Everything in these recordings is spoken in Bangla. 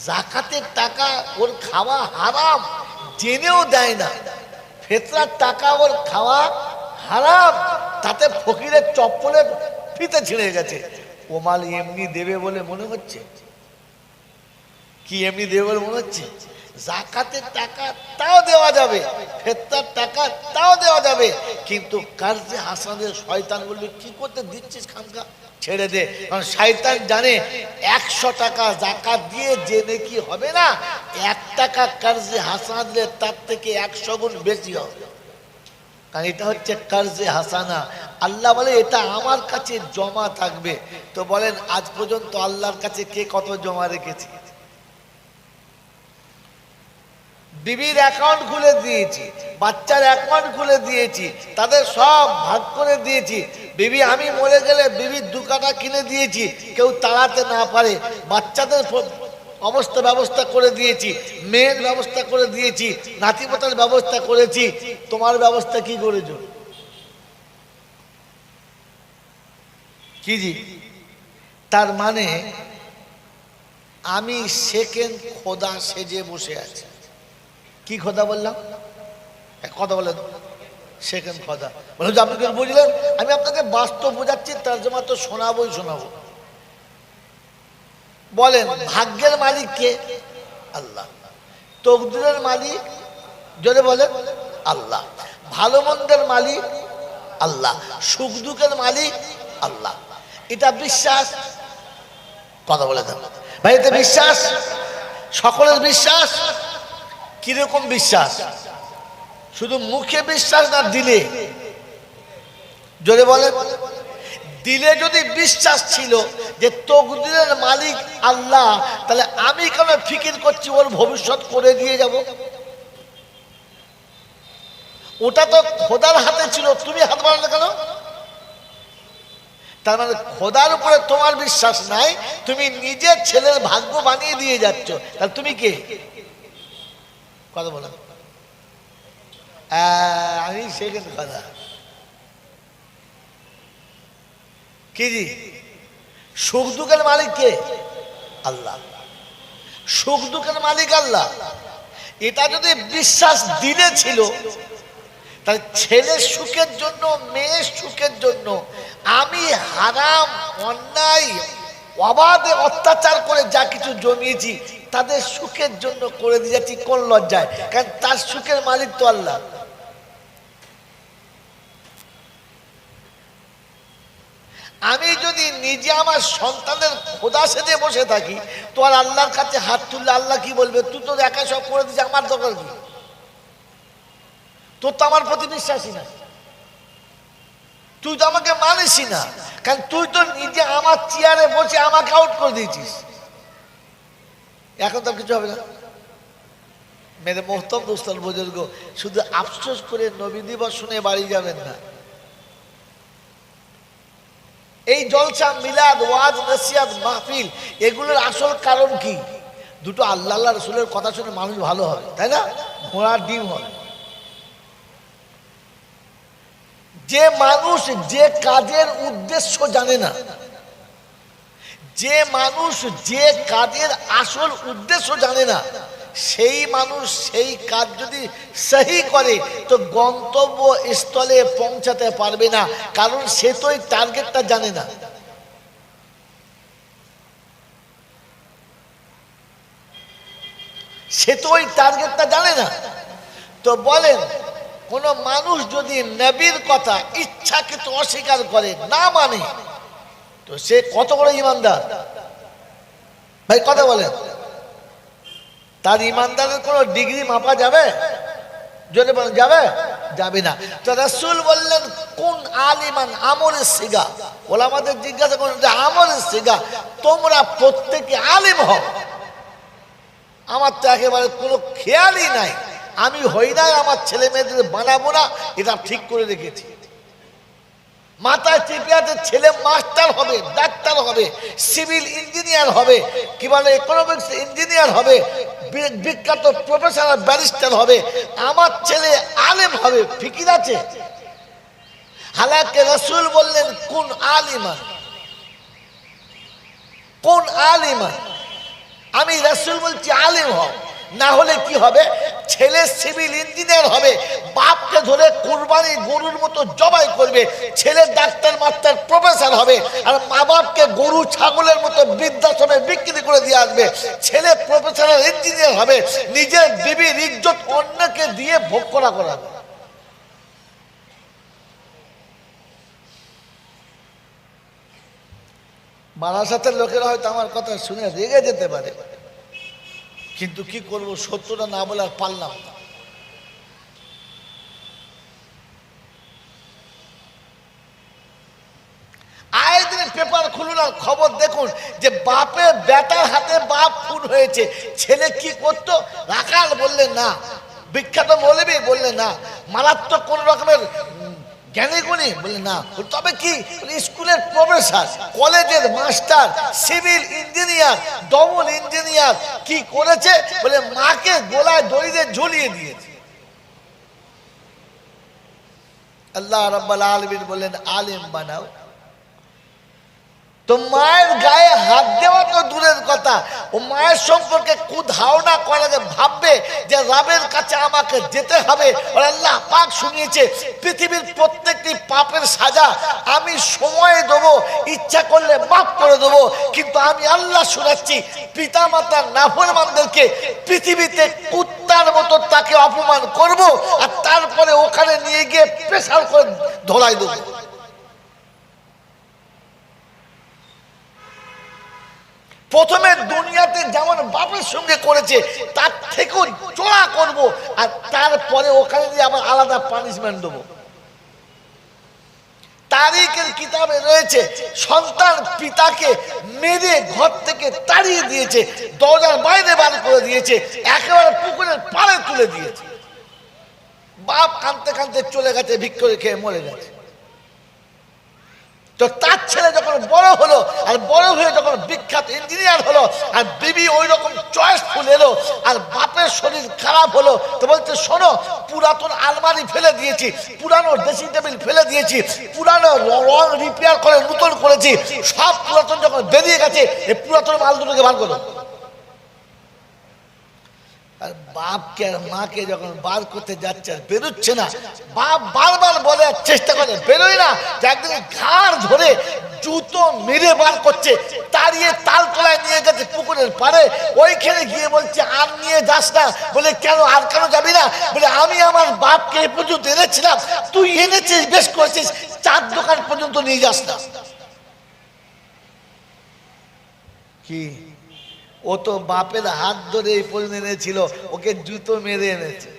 জাকাতের টাকা ওর খাওয়া হারাম জেনেও দেয় না, ফিতরার টাকা ওর খাওয়া হারাম, তাতে ফকিরের চপ্পলের ফিতে ছিঁড়ে গেছে। ও মাল এমনি দেবে বলে মনে হচ্ছে? কি এমনি দেবে বলে মনে হচ্ছে? জাকাতের টাকা তাও দেওয়া যাবে, ফিতরার টাকা তাও দেওয়া যাবে, কিন্তু কার্জে হাসানের শয়তান বলবে কি করতে দিচ্ছিস খামকা, ছেড়ে দে। কারণ শয়তান জানে 100 টাকা জাকাত দিয়ে যে নেকি হবে না, 1 টাকা কার্জে হাসানা দিলে তার থেকে 100 গুণ বেশি হবে। কারণ এটা হচ্ছে কার্জে হাসানা। আল্লাহ বলে এটা আমার কাছে জমা থাকবে। তো বলেন আজ পর্যন্ত আল্লাহর কাছে কে কত জমা রেখেছে? বিবির অ্যাকাউন্ট খুলে দিয়েছি, বাচ্চার অ্যাকাউন্ট খুলে দিয়েছি, তাদের সব ভাগ করে দিয়েছি। বিবি আমি মরে গেলে বিবির 2 কাঠা কিনে দিয়েছি, কেউ তাড়াতে না পারে। বাচ্চাদের অবস্থা ব্যবস্থা করে দিয়েছি, মেয়ের ব্যবস্থা করে দিয়েছি, নাতিপোতার ব্যবস্থা করেছি। তোমার ব্যবস্থা কি করেছো? কি জি? তার মানে আমি সেকেন্ড খোদা সেজে বসে আছি। কি খোদা বললাম? কথা বলেন, সেকেন্ড খোদা। বলুন আপনি কি বুঝলেন? আমি আপনাকে বাস্তব বোঝাচ্ছি, তর্জমা তো শোনাবোই শোনাবো। বলেন ভাগ্যের মালিক কে? আল্লাহ। তকদিরের মালিক জোরে বলেন আল্লাহ। ভালো মন্দের মালিক আল্লাহ। সুখ দুঃখের মালিক আল্লাহ। এটা বিশ্বাস? কথা বলে দেন ভাই, এটা বিশ্বাস? সকলের বিশ্বাস? কিরকম বিশ্বাস? শুধু মুখে বিশ্বাস না দিলে? জোরে বলেন। দিলে যদি বিশ্বাস ছিল যে তকদিরের মালিক আল্লাহ, তাহলে আমি কেন ফিকির করছি ওর ভবিষ্যৎ করে দিয়ে যাব? ওটা তো খোদার হাতে ছিল, তুমি হাত বাড়ালে কেন? তার মানে খোদার উপরে তোমার বিশ্বাস নাই, তুমি নিজের ছেলের ভাগ্য বানিয়ে দিয়ে যাচ্ছ। তাহলে তুমি কে? কথা বলো। আমি সেকেন্ড কথা। কি জি? সুখ দুঃখের মালিক কে? আল্লাহ। সুখ দুঃখের মালিক আল্লাহ। এটা যদি বিশ্বাস দিলে ছিল, তাহলে ছেলের সুখের জন্য, মেয়ের সুখের জন্য আমি হারাম অন্যায় অবাধে অত্যাচার করে যা কিছু জমিয়েছি তাদের সুখের জন্য করে দিয়ে যাচ্ছি কোন লজ্জায়? কারণ তার সুখের মালিক তো আল্লাহ। আমি যদি নিজে আমার সন্তানের খোদা সেজে বসে থাকি, তো আর আল্লাহর কাছে হাত তুললে আল্লাহ কি বলবে? তুই তো একা সব করে দিচ্ছিস, আমার দরকার কি? তোর তো আমার প্রতি বিশ্বাসই না, তুই তো আমাকে মানিসই না, কারণ তুই তো নিজে আমার চেয়ারে বসে আমাকে আউট করে দিয়েছিস। এখন তো কিছু হবে না। মেরে মোহতম দোস্তার বুজুর্গ, শুধু আফসোস করে নবী দিবস শুনে বাড়ি যাবেন না। এই জলসা, মিলাদ, ওয়াজ, নসিহত, মাহফিল, এগুলোর আসল কারণ কি? দুটো আল্লাহ আল্লাহ রসুলের কথা শুনে মানুষ ভালো হবে, তাই না? ঘোড়ার ডিম হবে। যে মানুষ যে কাজের উদ্দেশ্য জানে না, যে মানুষ যে কাজের আসল উদ্দেশ্য জানে না, সেই মানুষ সেই কাজ যদি সহি করে তো গন্তব্য স্থলে পৌঁছাতে পারবে না, কারণ সে তো এই টার্গেটটা জানে না। সে তো ওই টার্গেটটা জানে না। তো বলেন কোন মানুষ যদি নবীর কথা ইচ্ছাকৃত অস্বীকার করে, না মানে, তো সে কত বড় ঈমানদার ভাই? কথা বলেন। তার ঈমানদারের কোন ডিগ্রি মাপা যাবে? যদি বলেন যাবে? যাবে না। তো রাসূল বললেন কোন আলিমান আমলের সিগা। ওলামাদের জিজ্ঞাসা করেন যে আমলের সিগা, তোমরা প্রত্যেকে আলিম হও। আমার তো একেবারে কোনো খেয়ালই নাই, আমি হই নাই, আমার ছেলে মেয়েদের বানাবো না, এটা ঠিক করে রেখেছি। মাথায় চেপে আছে ছেলে মাস্টার হবে, ডাক্তার হবে, সিভিল ইঞ্জিনিয়ার হবে, কি বলে ইকোনমিক্স ইঞ্জিনিয়ার হবে, বিখ্যাত প্রফেসর ব্যারিস্টার হবে, আমার ছেলে আলেম হবে, ফিকির আছে? হালাকে রাসূল বললেন কোন আলিমান, কোন আলিমান। আমি রাসূল বলছি আলেম হও, না হলে কি হবে? ছেলে সিভিল ইঞ্জিনিয়ার হবে, বাপকে ধরে কুরবানি গরুর মতো জবাই করবে, ছেলে ডাক্তার মাস্টার প্রফেসর হবে, আর মা বাপকে গরু ছাগলের মতো বৃদ্ধাশ্রমে বিক্রি করে দিয়ে আসবে। ছেলে প্রফেসর ইঞ্জিনিয়ার হবে, নিজের বিবির ইজ্জত অন্যকে দিয়ে ভোগ করাবে। বারাসাতের লোকেরা হয়তো আমার কথা শুনে রেগে যেতে পারে, কিন্তু কি করব, সত্যটা না বলে আর পারলাম না। আয় দিনে পেপার খুলুন আর খবর দেখুন যে বাপের বেটার হাতে বাপ খুন হয়েছে। ছেলে কি করতো? রাখাল বললেন না, বিখ্যাত মৌলবী বললেন না, মারাত্মক কোন রকমের জ্ঞানী গুণী বলে না, তবে কি স্কুলের প্রফেসর, কলেজের master, civil engineer, double engineer কি করেছে? বলে মাকে গলায় দড়ি দিয়ে ঝুলিয়ে দিয়েছে। আল্লাহ রাব্বুল আলামিন বললেন আলেম বানাও। তো মায়ের গায়ে হাত দেওয়া তো দূরের কথা, ও মায়ের সম্পর্কে কুধারণা করে যে ভাববে যে রবের কাছে আমাকে যেতে হবে। আর আল্লাহ পাক শুনিয়েছে পৃথিবীর প্রত্যেকটি পাপের সাজা আমি সময় দেবো, ইচ্ছা করলে মাফ করে দেবো, কিন্তু আমি আল্লাহ শোনাচ্ছি পিতা মাতার নাফরমানদেরকে পৃথিবীতে কুত্তার মতো তাকে অপমান করব, আর তারপরে ওখানে নিয়ে গিয়ে প্রেসার করে ধরাই দেবো। প্রথমে দুনিয়াতে যেমন বাপের সঙ্গে করেছে তার থেকেও চড়া করব, আর তারপরে ওখানে দিয়ে আবার আলাদা পানিশমেন্ট দেবো। তারিখের কিতাবে রয়েছে সন্তান পিতাকে মেরে ঘর থেকে তাড়িয়ে দিয়েছে, দরজার বাইরে বার করে দিয়েছে, একেবারে পুকুরের পাড়ে তুলে দিয়েছে। বাপ কাঁদতে কাঁদতে চলে গেছে, ভিক্ষে খেয়ে মরে গেছে। তো তার ছেলে যখন বড় হলো, আর বড় হয়ে যখন বিখ্যাত ইঞ্জিনিয়ার হলো, আর বিবি ওই রকম চয়েসফুল এলো, আর বাপের শরীর খারাপ হলো, তো বলছে শোনো, পুরাতন আলমারি ফেলে দিয়েছি, পুরানো ড্রেসিং টেবিল ফেলে দিয়েছি, পুরানো রং রিপেয়ার করে নতুন করেছি, সব পুরাতন যখন বেরিয়ে গেছে, এই পুরাতন মাল দুটোকে বার করো। আর বাপকে আর মাকে যখন বার করতে যাচ্ছে আর বেরোচ্ছে না, বাপ বারবার বলে চেষ্টা করে বেরোয় না, একদিন ঘাড় ধরে জুতো মেরে বার করছে, তাড়িয়ে তালতলায় নিয়ে গেছে পুকুরের পাড়ে। ওইখানে গিয়ে বলছে আর নিয়ে যাস না। বলে কেন, আর কেন যাবি না? বলে আমি আমার বাপকে এ পর্যন্ত এনেছিলাম, তুই এনেছিস বেশ করেছিস, চার দোকান পর্যন্ত নিয়ে যাস না। কি ও তো বাপের হাত ধরে এই পর্যন্ত এনেছিল, ওকে জুতো মেরে এনেছে।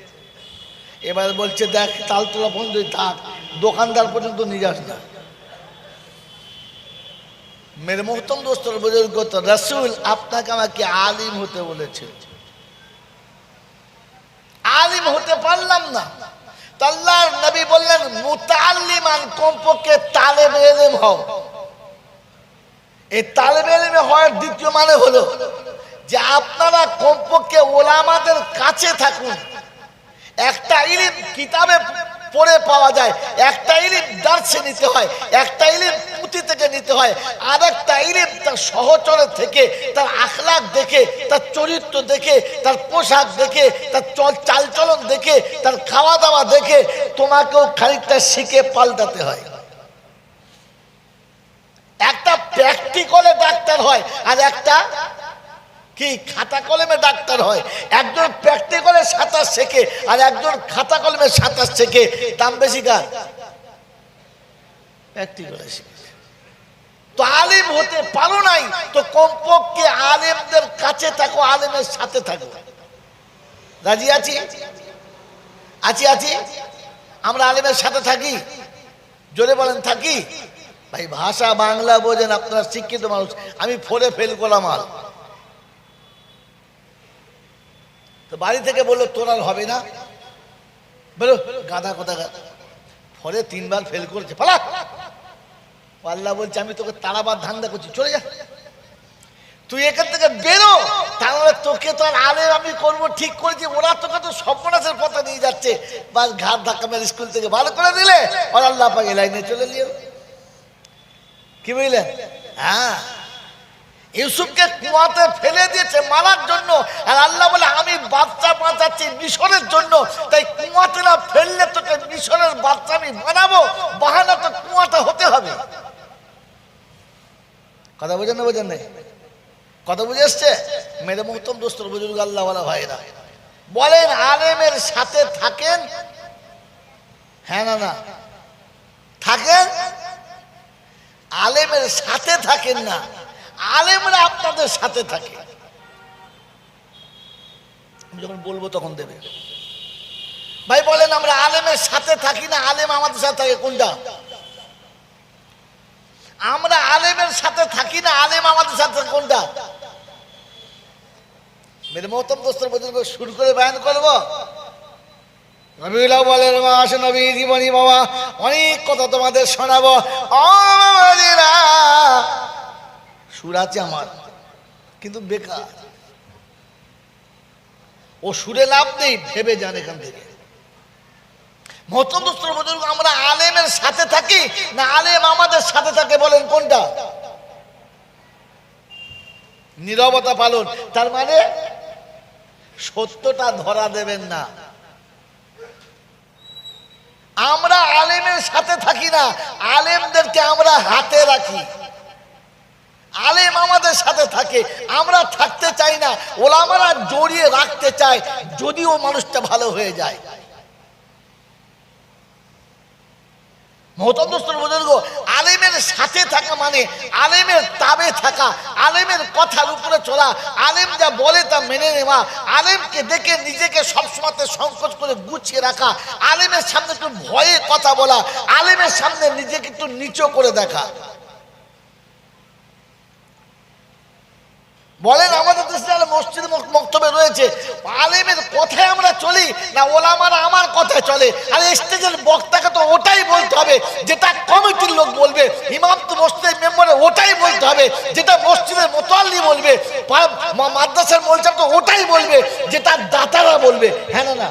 এবার বলছে দেখ তালতলা পর্যন্ত থাক, দোকানদার পর্যন্ত নিয়ে যাস না। মেরে মোহতম দোস্তর বুজুর্গ, তো রাসূল আপনাকে আমাকে আলিম হতে বলেছে, আলিম হতে পারলাম না, তো আল্লাহর নবী বললেন মুতাআল্লিমান, কমপক্ষে তালেবে ইলম হও। এই তালেবে ইলম হওয়ার দ্বিতীয় মানে হলো যে আপনারা কমপক্ষে ওলামাদের কাছে থাকুন। একটা ইলম কিতাবে পড়ে পাওয়া যায়, একটা ইলম দার্সে নিতে হয়, একটা ইলম পুঁথি থেকে নিতে হয়, আর একটা ইলম তার সহচরে থেকে, তার আখলাক দেখে, তার চরিত্র দেখে, তার পোশাক দেখে, তার চালচলন দেখে, তার খাওয়া দাওয়া দেখে তোমাকেও খানিকটা শিখে পাল্টাতে হয়। একটা প্র্যাকটিক্যালে ডাক্তার হয়, আর একটা কি খাতা কলমে ডাক্তার হয়। একজন প্র্যাকটিক্যালে সাঁতার শেখে, আর একজন খাতা কলমে সাঁতার শেখে। দাম বেশি কার? প্র্যাকটিক্যালে শিখে। তো আলিম হতে পারো নাই, তো কমপক্ষে আলেমদের কাছে থাকো, আলেমের সাথে থাকো। রাজি আছি? আছি আছি। আমরা আলেমের সাথে থাকি, জোরে বলেন থাকি। ভাই ভাষা বাংলা বোঝেন, আপনারা শিক্ষিত মানুষ, আমি ফোরে ফেল করা মাল। তো বাড়ি থেকে বললো তোর আর হবে না, বলো গাধা কথা, ফলে 3 বার ফেল করেছে, পালা। আল্লাহ বলছে আমি তোকে তাড়াবার ধান্দা করছি, চলে যা, তুই এখান থেকে বেরো, তাহলে তোকে তো আর আলেম আমি করবো ঠিক করেছি। ওরা তোকে তো সর্বনাশের পথে নিয়ে যাচ্ছে, বাস ঘাট ধাক্কা মেরে স্কুল থেকে ভালো করে দিলে, আর আল্লাহ পাক এই লাইনে চলে নিয়ে। কি বুঝলেন? হ্যাঁ, ইউসুফকে কুয়াতে ফেলে দিয়েছে মারার জন্য, আর আল্লাহ বলে আমি বাচ্চা বাঁচাচ্ছি মিশরের জন্য, তাই কুয়াতে না ফেললে তোকে মিশরের বাচ্চা আমি বানাবো, বাহানা তো কুয়াটা হতে হবে। কথা বুঝেন না বোঝেন না? কথা বুঝে এসছে? মেরে মোহতম দোস্তর বুজুর্গ আল্লাহওয়ালা ভাইরা বলেন, আলেমের সাথে থাকেন, হ্যাঁ না না থাকেন, আলেমের সাথে থাকেন না, আলেমরা আপনাদের সাথে থাকে। আমি যখন বলবো তখন দেবে। ভাই বলেন, আমরা আলেমের সাথে থাকি না আলেম আমাদের সাথে থাকে? কোনটা? আমরা আলেমের সাথে থাকি না আলেম আমাদের সাথে কোনটা? মেরে মহতম দোস্তর বুজুর্গ শুরু করে বয়ান করবো। নবীলা বলেন আসে নবী জীবনী বাবা অনেক কথা তোমাদের শোনাবো। সুর আছে আমার, কিন্তু বেকার, ও সুরে লাভ নেই, ভেবে যান এখান থেকে। মহতম দোস্তর বুজুর্গ আমরা আলেমের সাথে থাকি না আলেম আমাদের সাথে থাকে? বলেন কোনটা? নীরবতা পালন, তার মানে সত্যটা ধরা দেবেন না। আমরা আলেমের সাথে থাকি না, আলেমদেরকে আমরা হাতে রাখি। আলেম আমাদের সাথে থাকে, আমরা থাকতে চাই না, ওলামারা জড়িয়ে রাখতে চায়, যদিও মানুষটা ভালো হয়ে যায়। মহতম দোস্তর বুজুর্গ আলেমের সাথে থাকা মানে আলেমের তাবে থাকা, আলেমের কথার উপরে চলা, আলেম যা বলে তা মেনে নেওয়া, আলেমকে দেখে নিজেকে সবসময় সংকোচ করে গুছিয়ে রাখা, আলেমের সামনে একটু ভয়ে কথা বলা, আলেমের সামনে নিজেকে একটু নিচু করে দেখা। বলেন আমাদের দেশে মসজিদ মক্তবে রয়েছে, আলেমের কথায় আমরা চলি না ওলামারা আমার কথায় চলে? আর স্টেজের বক্তাকে তো ওটাই বলতে হবে যেটা কমিটির লোক বলবে, ইমাম তো মসজিদের মেম্বারে ওটাই বলতে হবে যেটা মসজিদের মোতাল্লি বলবে, মাদ্রাসার মোলচার তো ওটাই বলবে যেটা দাতারা বলবে, হ্যাঁ না না?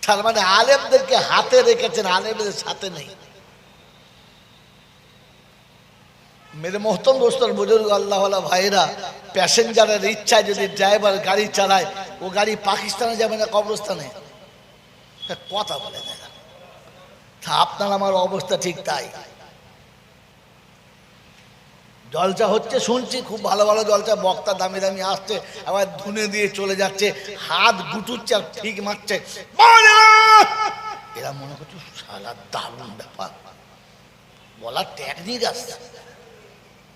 তার মানে আলেমদেরকে হাতে রেখেছেন, আলেমদের সাথে নেই। মেরে মোহতম দোস্তর বুজুর্গ আল্লাহওয়ালা ভাইরা, প্যাসেঞ্জারের ইচ্ছায় যদি ড্রাইভার গাড়ি চালায়, ও গাড়ি পাকিস্তানে যাবে না কবরস্থানে? কথা বলে না। আপনার আমার অবস্থা ঠিক তাই। জলসা হচ্ছে শুনছি, খুব ভালো ভালো জলসা, বক্তা দামি দামি আসছে, আবার ধুনে দিয়ে চলে যাচ্ছে, হাত গুটুচ্ছে আর ঠিক মারছে, এরা মনে করছে সারা দারুণ ব্যাপার, বলার টেকনিক আসছে।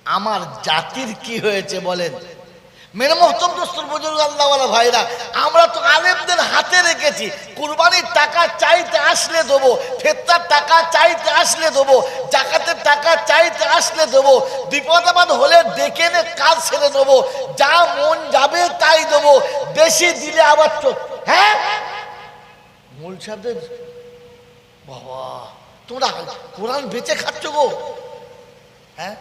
আমার জাতির কি হয়েছে বলেন? মেরে মোহতম দোস্তর বুজুর্গ আল্লাহওয়ালা ভাইরা, আমরা তো আলেমদের হাতে রেখেছি। কুরবানির টাকা চাইতে আসলে দেবো, ফেতরার টাকা চাইতে আসলে দেবো, জাকাতের টাকা চাইতে আসলে দেবো, বিপদ আপদ হলে ডেকে এনে কাজ ছেড়ে দেবো, যা মন যাবে তাই দেবো, বেশি দিলে আবার হ্যাঁ মূল সাহেবদের বাবা তোমরা কোরআন বেঁচে খাচ্ছ গো, হ্যাঁ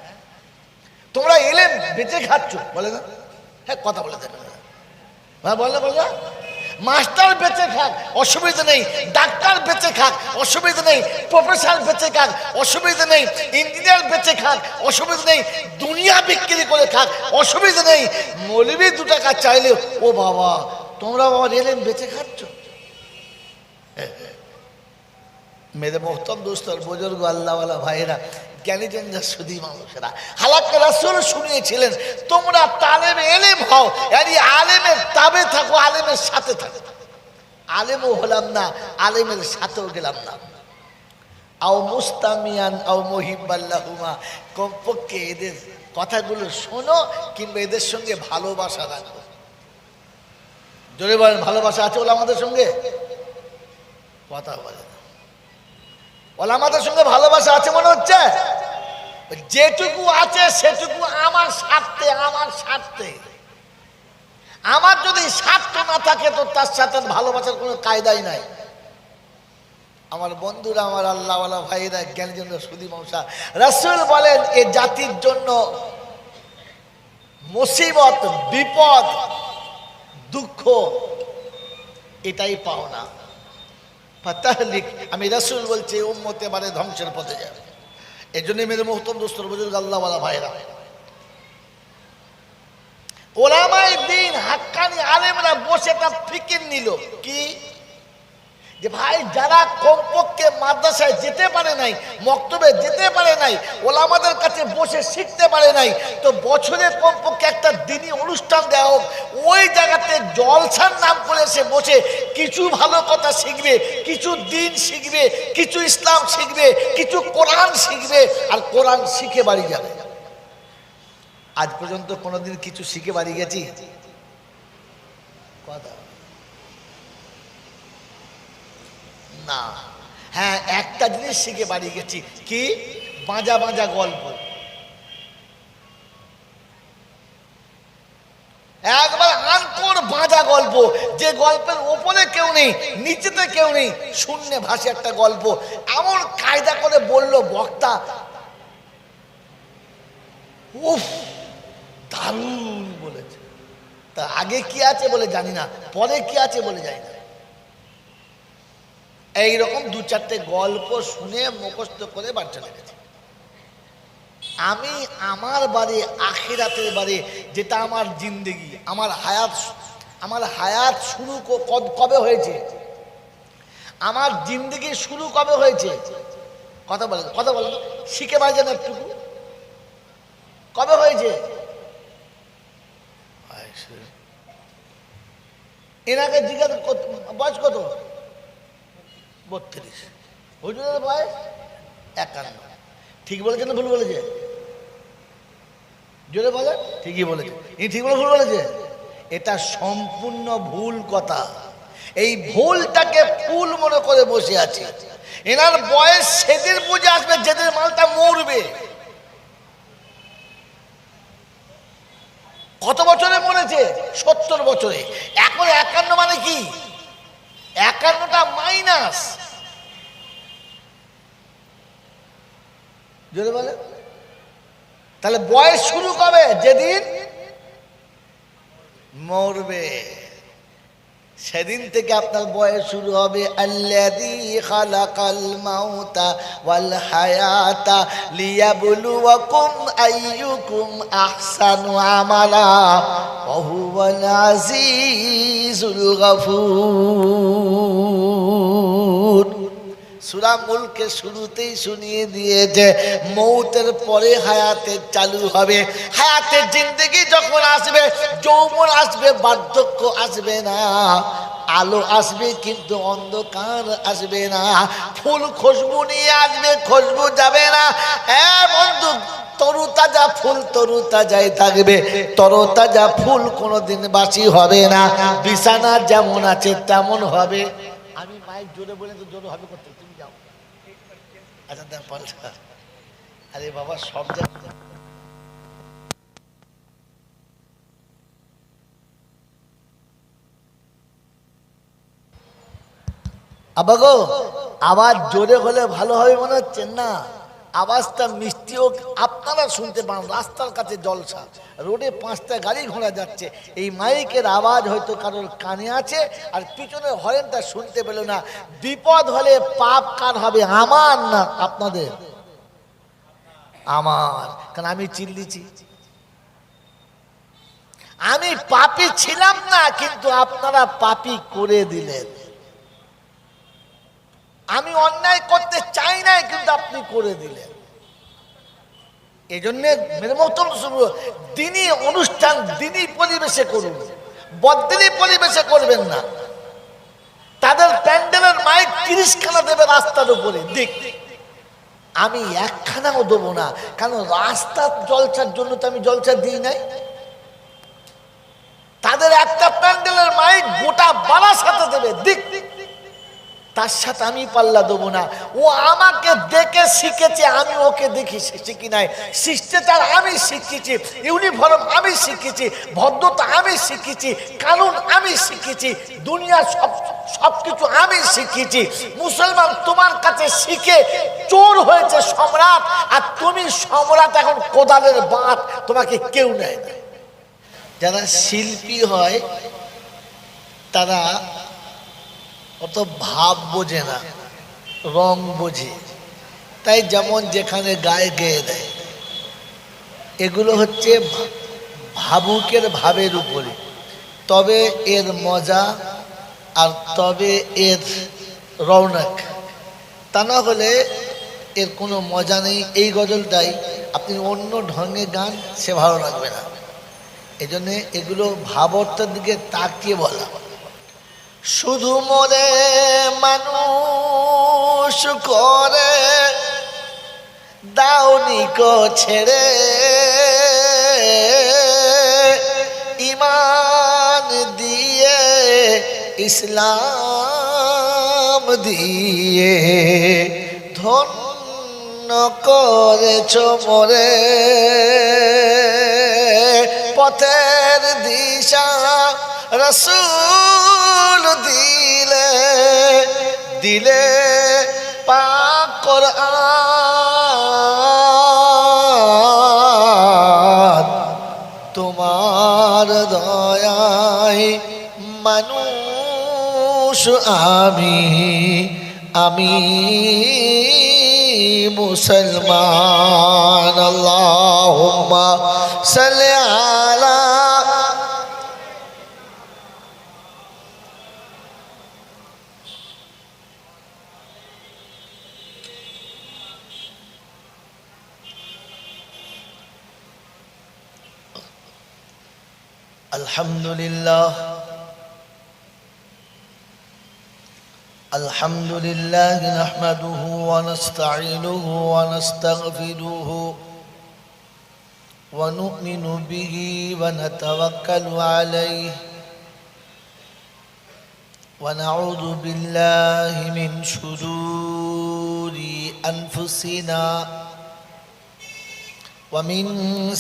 তোমরা এলেন বেঁচে খাচ্ছ, বলে না? হ্যাঁ কথা বলে দেবে, হ্যাঁ বলে বলে মাস্টার বেঁচে খাক অসুবিধা নেই, ডাক্তার বেঁচে খাক অসুবিধা নেই, প্রফেসর বেঁচে খাক অসুবিধা নেই, ইঞ্জিনিয়ার বেঁচে খাক অসুবিধা নেই, দুনিয়া বিক্রি করে খাক অসুবিধা নেই, মৌলবি 2 টাকা চাইলে ও বাবা তোমরা বাবা এলেন বেঁচে খাচ্ছ। মেরে মোহতম দোস্তর বুজুর্গ আল্লাহওয়ালা ভাইয়েরা, জ্ঞানীজন সুধী মানুষেরা, হালাক্কা রাসূল শুনিয়েছিলেন তোমরা তালেবে এলেম হও, আরে আলেমের তাবে থাকো, আলেমের সাথে থাকো। আলেমও হলাম না, আলেমের সাথেও গেলাম না। আও মুস্তামিয়ান আও মুহিব্বাল্লাহুমা, কমপক্ষে এদের কথাগুলো শোনো কিংবা এদের সঙ্গে ভালোবাসা রাখো। জোরে বলেন ভালোবাসা আছে ওলামাদের সঙ্গে? কথা বলে ওলামাদের সঙ্গে ভালোবাসা আছে মনে হচ্ছে? যেটুকু আছে সেটুকু আমার স্বার্থে, আমার স্বার্থে। আমার যদি স্বার্থ না থাকে তো তার সাথে ভালোবাসার কোনো কায়দাই নাই। আমার বন্ধুরা, আমার আল্লাহওয়ালা ভাইরা, জ্ঞানীজন সুধী মশা, রাসূল বলেন এ জাতির জন্য মুসিবত, বিপদ, দুঃখ এটাই পাওনা। ফাতাহলিক, আমি রাসূল বলছি উম্মত এবারে ধ্বংসের পথে যাবে। এই জন্য মেরে মুহতরম দোস্তর বুজুর্গ আল্লাহওয়ালা ভাইরা, ওলামায়ে দ্বীন হাক্কানি আলেমরা বসে তার ফিকির নিল কি, যে ভাই যারা কমপক্ষে মাদ্রাসায় যেতে পারে নাই, মক্তবে যেতে পারে নাই, ওলামাদের কাছে বসে শিখতে পারে নাই, তো বছরে কমপক্ষে একটা দিনই অনুষ্ঠান দেওয়া হোক। ওই জায়গাতে জলসার নাম করে সে বসে কিছু ভালো কথা শিখবে, কিছু দিন শিখবে, কিছু ইসলাম শিখবে, কিছু কোরআন শিখবে, আর কোরআন শিখে বাড়ি যাবে। আজ পর্যন্ত কোনোদিন কিছু শিখে বাড়ি গেছি? কথা না। হ্যাঁ, একটা জিনিস শিখে বাড়ি গেছি, কি? বাঁজা বাঁজা গল্প। একবার আনকোর বাঁজা গল্প, যে গল্পের ওপরে কেউ নেই, নিচেতে কেউ নেই, শূন্যে ভাসে একটা গল্প। এমন কায়দা করে বলল বক্তা, উফ দারুণ বলেছে। তা আগে কি আছে বলে জানি না, পরে কি আছে বলে জানি না। এইরকম দু চারটে গল্প শুনে মুখস্থ করে বাড়ি চলে গেছে। আমি আমার বাড়ি, আখিরাতের বাড়ি, যেটা আমার জিন্দেগি, আমার হায়াত শুরু কবে হয়েছে, আমার জিন্দেগি শুরু কবে হয়েছে, কথা বলেন, শিখে বাড়ি যেন একটু, কবে হয়েছে? এনাকে জিজ্ঞাসা, বয়স কত? 32। হুজুরের বয়স 51। ঠিক বলেছে না ভুল বলেছে? জোরে বলে। ঠিকই বলেছে। ইনি ঠিক বলে ভুল বলেছে? এটা সম্পূর্ণ ভুল কথা। এই ভুলটাকে ফুল মনে করে বসে আছে। এনার বয়স সেদিন বুঝে আসবে যেদিন মালটা মরবে। কত বছরে মরেছে? 70 বছরে। এখন 51 মানে কি? 51টা মাইনাস। জোরে বলে। তাহলে বয়স শুরু কবে? যেদিন মরবে সেদিন থেকে আপনার বয়স শুরু হবে। আল্লাযী খালাকাল মাউতা ওয়াল হায়াতা লিয়াবলুয়াকুম আইয়ুকুম আহসানু আমালা ওয়া হুয়াল আজিজুল গফুর। সূরা মুলকের শুরুতেই শুনিয়ে দিয়েছে মৌতের পরে হায়াতের চালু হবে। হায়াতের জিন্দেগি যখন আসবে, যৌবন আসবে, বার্ধক্য আসবে না। আলো আসবে কিন্তু অন্ধকার আসবে না। ফুল খুশবু নিয়ে আসবে, খুশবু যাবে না। বন্ধু, তরুতাজা ফুল তরুতাজাই থাকবে, তরতাজা ফুল কোনোদিন বাসি হবে না। বিছানা যেমন আছে তেমন হবে। আমি মাইক জোরে বলে তো জোরে হবে করতে, তুমি যাও। আচ্ছা দেখ পাল্টা। আরে বাবা, সব জায়গায় আবা গো, আওয়াজ জোরে হলে ভালো হবে মনে হচ্ছে না? আওয়াজটা মিষ্টিও আপনারা শুনতে পান। রাস্তার কাছে জলসা, রোডে 5টা গাড়ি ঘোড়া যাচ্ছে, এই মাইকের আওয়াজ হয়তো কারোর কানে আছে, আর পিছনের হরেনটা শুনতে পেল না। বিপদ হলে পাপ কার হবে? আমার না আপনাদের? আমার। কারণ আমি চিল্লিছি। আমি পাপী ছিলাম না, কিন্তু আপনারা পাপী করে দিলেন। আমি অন্যায় করতে চাই নাই, কিন্তু আপনি করে দিলেন। এই জন্য মেরে মতন দিনী অনুষ্ঠান দিনী পরিবেশে করুন, বদ্দিনী পরিবেশে করবেন না। তাদের প্যান্ডেলের মাইক 30খানা দেবে রাস্তার উপরে, দেখ। আমি একখানাও দেবো না, কারণ রাস্তার জলসার জন্য তো আমি জলসা দিই নাই। তাদের একটা প্যান্ডেলের মাইক গোটা বারাসাতে দেবে, দেখ। তার সাথে আমি পাল্লা দেবো না। ও আমাকে দেখে শিখেছে, আমি ওকে দেখি শিখি নাই। শিষ্টাচার আমি শিখেছি, ইউনিফর্ম আমি শিখেছি, ভদ্রতা আমি শিখেছি, কানুন আমি শিখেছি, দুনিয়া সবকিছু আমি শিখেছি। মুসলমান তোমার কাছে শিখে চোর হয়েছে সম্রাট, আর তুমি সম্রাট এখন কোদালের বাঁট, তোমাকে কেউ নেয় না। যারা শিল্পী হয় তারা অত ভাব বোঝে না, রং বোঝে, তাই যেমন যেখানে গায়ে গেয়ে দেয়। এগুলো হচ্ছে ভাবুকের ভাবের উপরে, তবে এর মজা আর তবে এর রৌনক। তা না হলে এর কোনো মজা নেই। এই গজলটাই আপনি অন্য ঢঙে গান, সে ভালো লাগবে না। এই জন্যে এগুলো ভাবার্থের দিকে তাকিয়ে বলা। শুধু মনে মানুষ করে দাওনিক ছেড়ে, ইমান দিয়ে ইসলাম দিয়ে ধন্য করেছ মোরে, পথের দিশা রাসূল দিলে দিলে পাক কোরআন, তোমার দয়ায় মানুষ আমি মুসলমান। আল্লাহুম্মা সাল্লি আলা আলহামদুলিল্লাহ আলহামদুলিল্লাহ নাহমাদুহু ওয়া নাস্তাঈনুহু ওয়া নাস্তাগফিরুহু ওয়া নু'মিনু বিহি ওয়া নাতাওয়াক্কালু আলাইহি ওয়া নাউযু বিল্লাহি মিন শুরুরি আনফুসিনা ওয়া মিন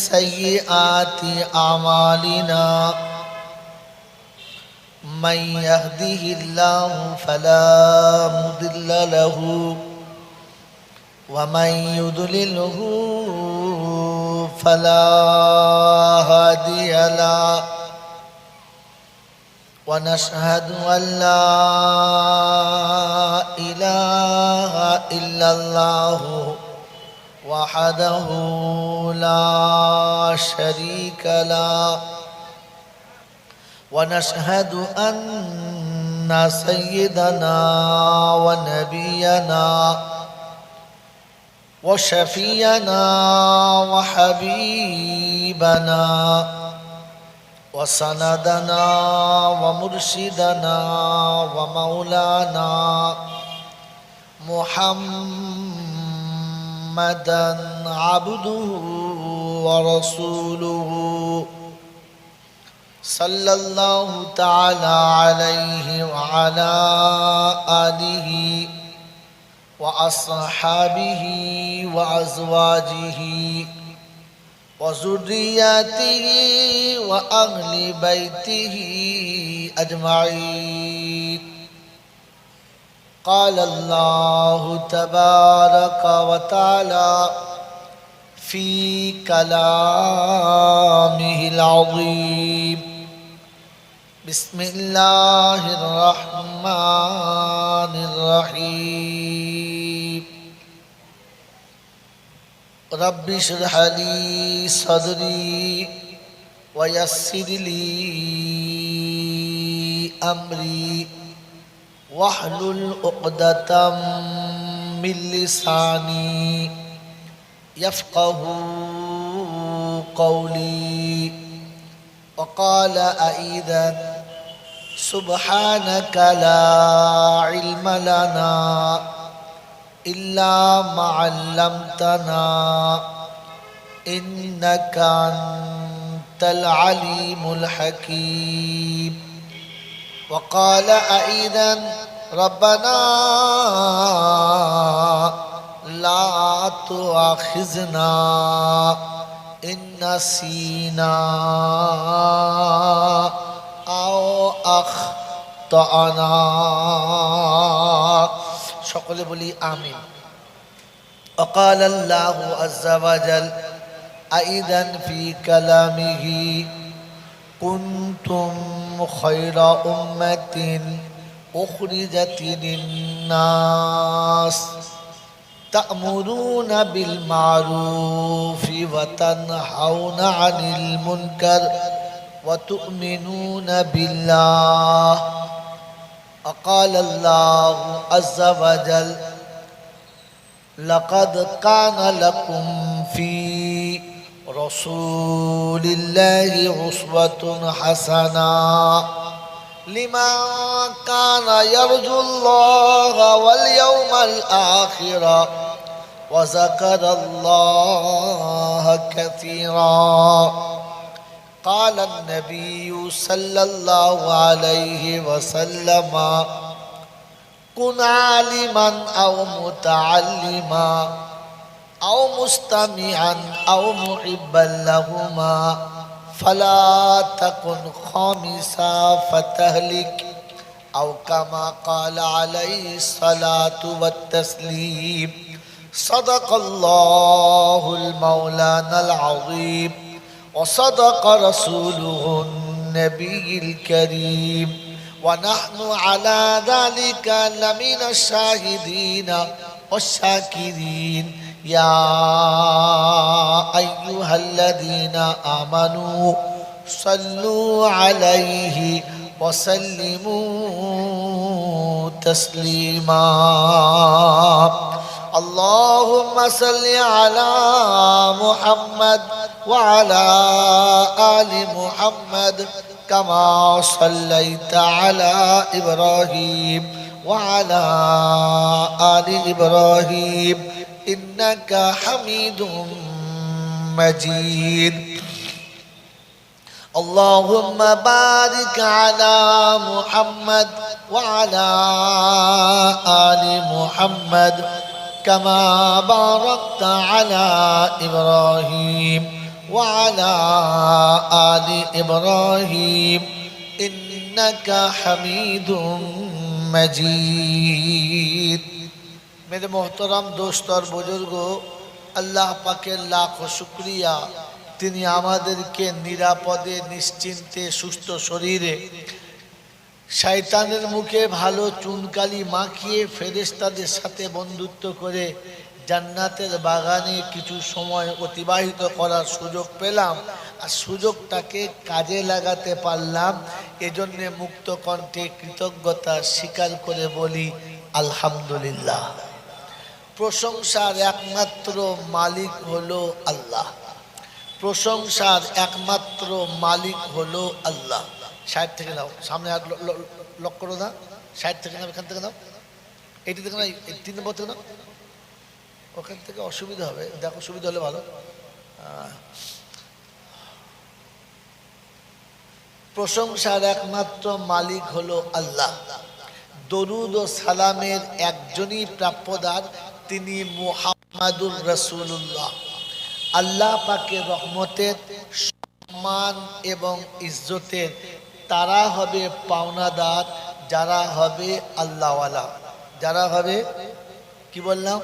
সাইয়্যাতি আমালিনা। من يهده الله فلا مضل له ومن يضلله فلا هادي له، ونشهد أن لا إله إلا الله وحده لا شريك له، ونشهد أن سيدنا ونبينا وشفينا وحبيبنا وسندنا ومرشدنا ومولانا محمدا عبده ورسوله صلى الله تعالى عليه وعلى آله وأصحابه وأزواجه وذرياته وأهل بيته أجمعين. قال الله تبارك وتعالى في كلامه العظيم: بسم الله الرحمن الرحيم. رب اشرح لي صدري ويسر لي أمري واحلل عقدة من لساني يفقه قولي. وقال أيضا: سبحانك لا علم لنا إلا ما علمتنا إنك أنت العليم الحكيم. وقال أيضا: ربنا لا تؤاخذنا إن نسينا أو أخطأنا. সকলে বলি আমিন। وقال الله عز وجل أيضا في كلامه: كنتم خير أمة أخرجت للناس তা'মুরুনা বিল মারুফি ওয়া তানহাউনা আনিল মুনকার ওয়া তু'মিনুনা বিল্লাহ। وقال الله عز وجل لقد كان لكم في رسول الله أسوة حسنة لمن كان يرجو الله واليوم الآخر وذكر الله كثيرا. قال النبي صلى الله عليه وسلم كن عالما أو متعلما أو مستمعا أو محبا لهما فلا تكن خامسا فتهلك أو كما قال عليه الصلاة والتسليم. صدق الله المولانا العظيم وصدق رسوله النبي الكريم ونحن على ذلك لمن الشاهدين والشاكرين. يا أيها الذين آمنوا صلوا عليه وسلموا تسليما. اللهم صل على محمد وعلى آل محمد كما صليت على إبراهيم وعلى آل إبراهيم إنك حميد مجيد. اللهم بارك على محمد وعلى آل محمد كما باركت على إبراهيم وعلى آل إبراهيم إنك حميد مجيد. मेरे मोहतरम दोस्त और बुजुर्गो, अल्लाह पाकेर लाखों शुक्रिया, তিনি আমাদেরকে নিরাপদে নিশ্চিন্তে সুস্থ শরীরে শয়তানের মুখে ভালো চুনকালি মাখিয়ে ফেরেশতাদের সাথে বন্ধুত্ব করে জান্নাতের বাগানে কিছু সময় অতিবাহিত করার সুযোগ পেলাম, আর সুযোগটাকে কাজে লাগাতে পারলাম। এজন্য মুক্ত কণ্ঠে কৃতজ্ঞতা স্বীকার করে বলি আলহামদুলিল্লাহ। প্রশংসার একমাত্র মালিক হলো আল্লাহ, প্রশংসার একমাত্র মালিক হলো আল্লাহ। সাইড থেকে নাও, সামনে আর লক করো না, সাইড থেকে নাও, এখান থেকে নাও, এইটি থেকে নাও, 3 নম্বর থেকে নাও, ওখান থেকে অসুবিধা হবে, দেখো সুবিধা হলে ভালো। প্রশংসার একমাত্র মালিক হলো আল্লাহ। দরুদ ও সালামের একজনই প্রাপ্যদার, তিনি মুহাম্মাদুর রাসূলুল্লাহ। আল্লাহ পাকের রহমতের, সম্মান এবং ইজ্জতের তারা হবে পাওনাদার যারা হবে আল্লাহওয়ালা, যারা হবে কি বললাম,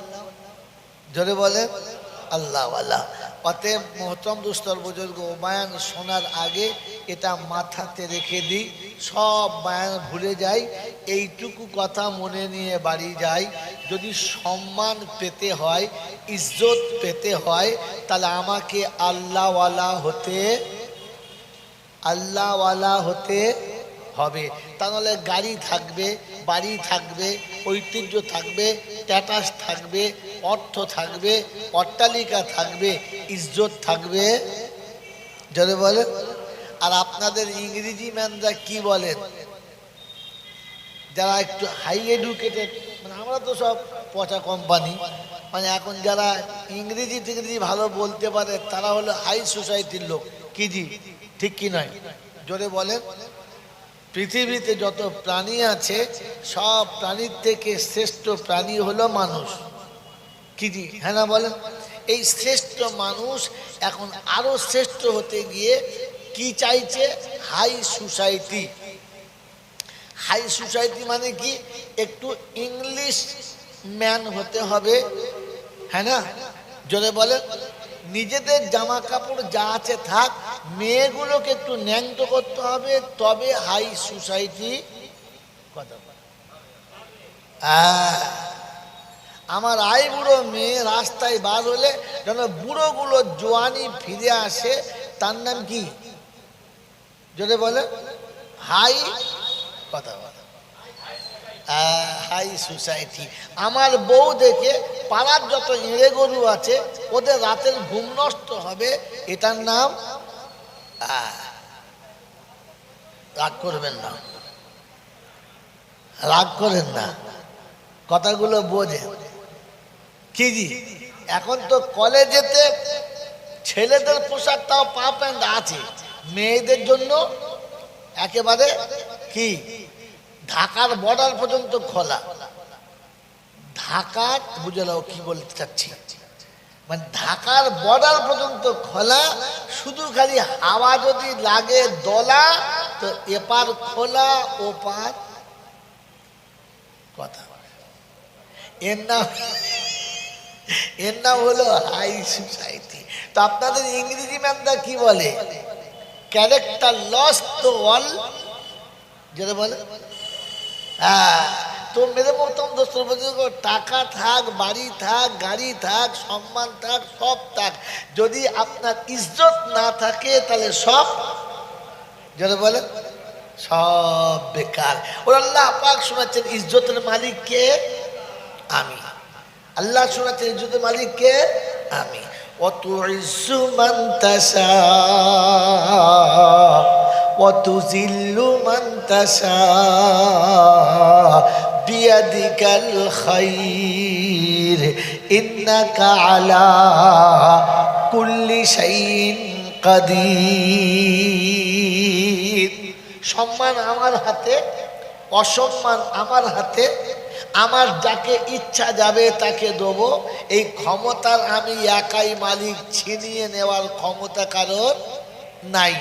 জোরে বলে আল্লাহওয়ালা। অতএব মোহতরম দোস্তর বুজুর্গ, বয়ান শোনার আগে এটা মাথাতে রেখে দিই, সব বয়ান ভুলে যাই, এইটুকু কথা মনে নিয়ে বাড়ি যাই। যদি সম্মান পেতে হয়, ইজ্জত পেতে হয়, তাহলে আমাকে আল্লাহওয়ালা হতে হবে। তাহলে গাড়ি থাকবে, বাড়ি থাকবে, ঐতিহ্য থাকবে, স্ট্যাটাস থাকবে, অর্থ থাকবে, অট্টালিকা থাকবে, ইজ্জত থাকবে, যারা বলে। আর আপনাদের ইংরেজি ম্যানরা কি বলেন, যারা একটু হাই এডুকেটেড, মানে আমরা তো সব পচা কোম্পানি, মানে এখন যারা ইংরেজি টিংরেজি ভালো বলতে পারে তারা হলো হাই সোসাইটির লোক। কি জি, ঠিক কি নয়, জোরে বলেন। পৃথিবীতে যত প্রাণী আছে সব প্রাণীর থেকে শ্রেষ্ঠ প্রাণী হলো মানুষ। কি জি, হ্যাঁ না বলেন। এই শ্রেষ্ঠ মানুষ এখন আরো শ্রেষ্ঠ হতে গিয়ে কি চাইছে, হাই সোসাইটি। হাই সোসাইটি মানে কি, একটু ইংলিশ ম্যান হতে হবে, হ্যাঁ না, জোরে বলেন। নিজেদের জামা কাপড় যা আছে থাক, মেয়েগুলোকে একটু ন্যাংটো করতে হবে, তবে হাই সোসাইটি কথা। আমার আই বুড়ো মেয়ে রাস্তায় বার হলে যেন বুড়োগুলো জোয়ানি ফিরে আসে, তার নাম কি? যদি বলে হাই কথা বলে হাই সোসাইটি। আমার বউ দেখে পাড়ার যত এঁড়ে গরু আছে ওদের রাতের ঘুম নষ্ট হবে, এটার নাম রাগ করবেন না, রাগ করেন না, কথাগুলো বোঝে কি জি। এখন তো কলেজেতে ছেলেদের পোশাক তাও পা প্যান্ট আছে, মেয়েদের জন্য একেবারে কি ঢাকার বর্ডার পর্যন্ত খোলা। ঢাকার বুঝে নাও কি বলতে চাচ্ছি, মানে ঢাকার বর্ডার পর্যন্ত খোলা, শুধু খালি হাওয়া যদি লাগে দলা তো এপার খোলা ওপার কথা। এর নাম হলো হাই সোসাইটি। তো আপনাদের ইংরেজি ম্যামটা কি বলে? ক্যারেক্টার লস তো অল, যেটা বলে হ্যাঁ। তো মেরে মতন দোস্ত টাকা থাক, বাড়ি থাক, গাড়ি থাক, সম্মান থাক, সব থাক, যদি আপনার ইজ্জত না থাকে তাহলে সব যেটা বলে সব বেকার। ওর আল্লাহ পাক শোনাচ্ছেন ইজ্জতের মালিক কে? আমি। আল্লাহ শোনাচ্ছেন ইজ্জতের মালিক কে? আমি। ওয়াতুইজ্জু মান তাশা ওয়াতুযিল্লু মান তাশা বিয়াদিকাল খায়র ইন্নাকা আলা কুল্লি শাইইন কাদির। সম্মান আমার হাতে, অসম্মান আমার হাতে। আমার যাকে ইচ্ছা যাবে তাকে দেবো, এই ক্ষমতার আমি একাই মালিক, ছিনিয়ে নেওয়ার ক্ষমতা কারোর নাই।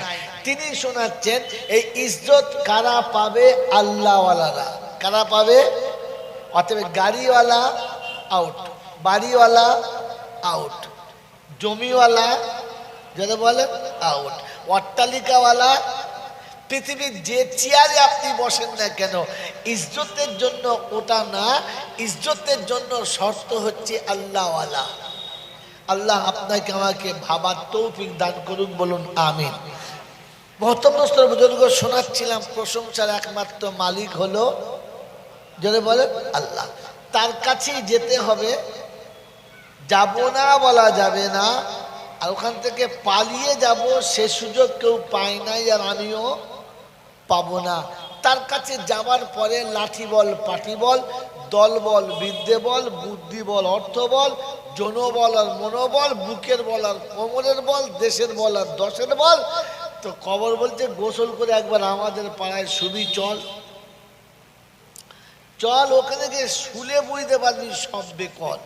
তিনি শোনাচ্ছেন এই ইজ্জত কারা পাবে? আল্লাহওয়ালারা। কারা পাবে? অতএব গাড়িওয়ালা আউট, বাড়িওয়ালা আউট, জমিওয়ালা যেটা বলে আউট, অট্টালিকাওয়ালা। পৃথিবীর যে চেয়ারে আপনি বসেন না কেন, ইজ্জতের জন্য ওটা না, ইজ্জতের জন্য শর্ত হচ্ছে আল্লাহওয়ালা। আল্লাহ আপনাকে আমাকে ভাবার তৌফিক দান করুন, বলুন আমিন। মহতরম দোস্তর বুজুর্গ, শোনাচ্ছিলাম প্রশংসার একমাত্র মালিক হলো যদি বলেন আল্লাহ। তার কাছেই যেতে হবে, যাব না বলা যাবে না। আর ওখান থেকে পালিয়ে যাব সে সুযোগ কেউ পায় নাই, আর আমিও পাবো না। তার কাছে যাওয়ার পরে লাঠি বল, পাটি বল, দল বল, বিদ্যে বল, বুদ্ধি বল, অর্থ বল, জনবল আর মনোবল, বুকের বল আর কোমরের বল, দেশের বল আর দশের বল। তো কবর বলছে গোসল করে একবার আমাদের পাড়ায় শুবি, চল চল, ওখানে গিয়ে শুলে বুঝতে পারবি সব বেকল।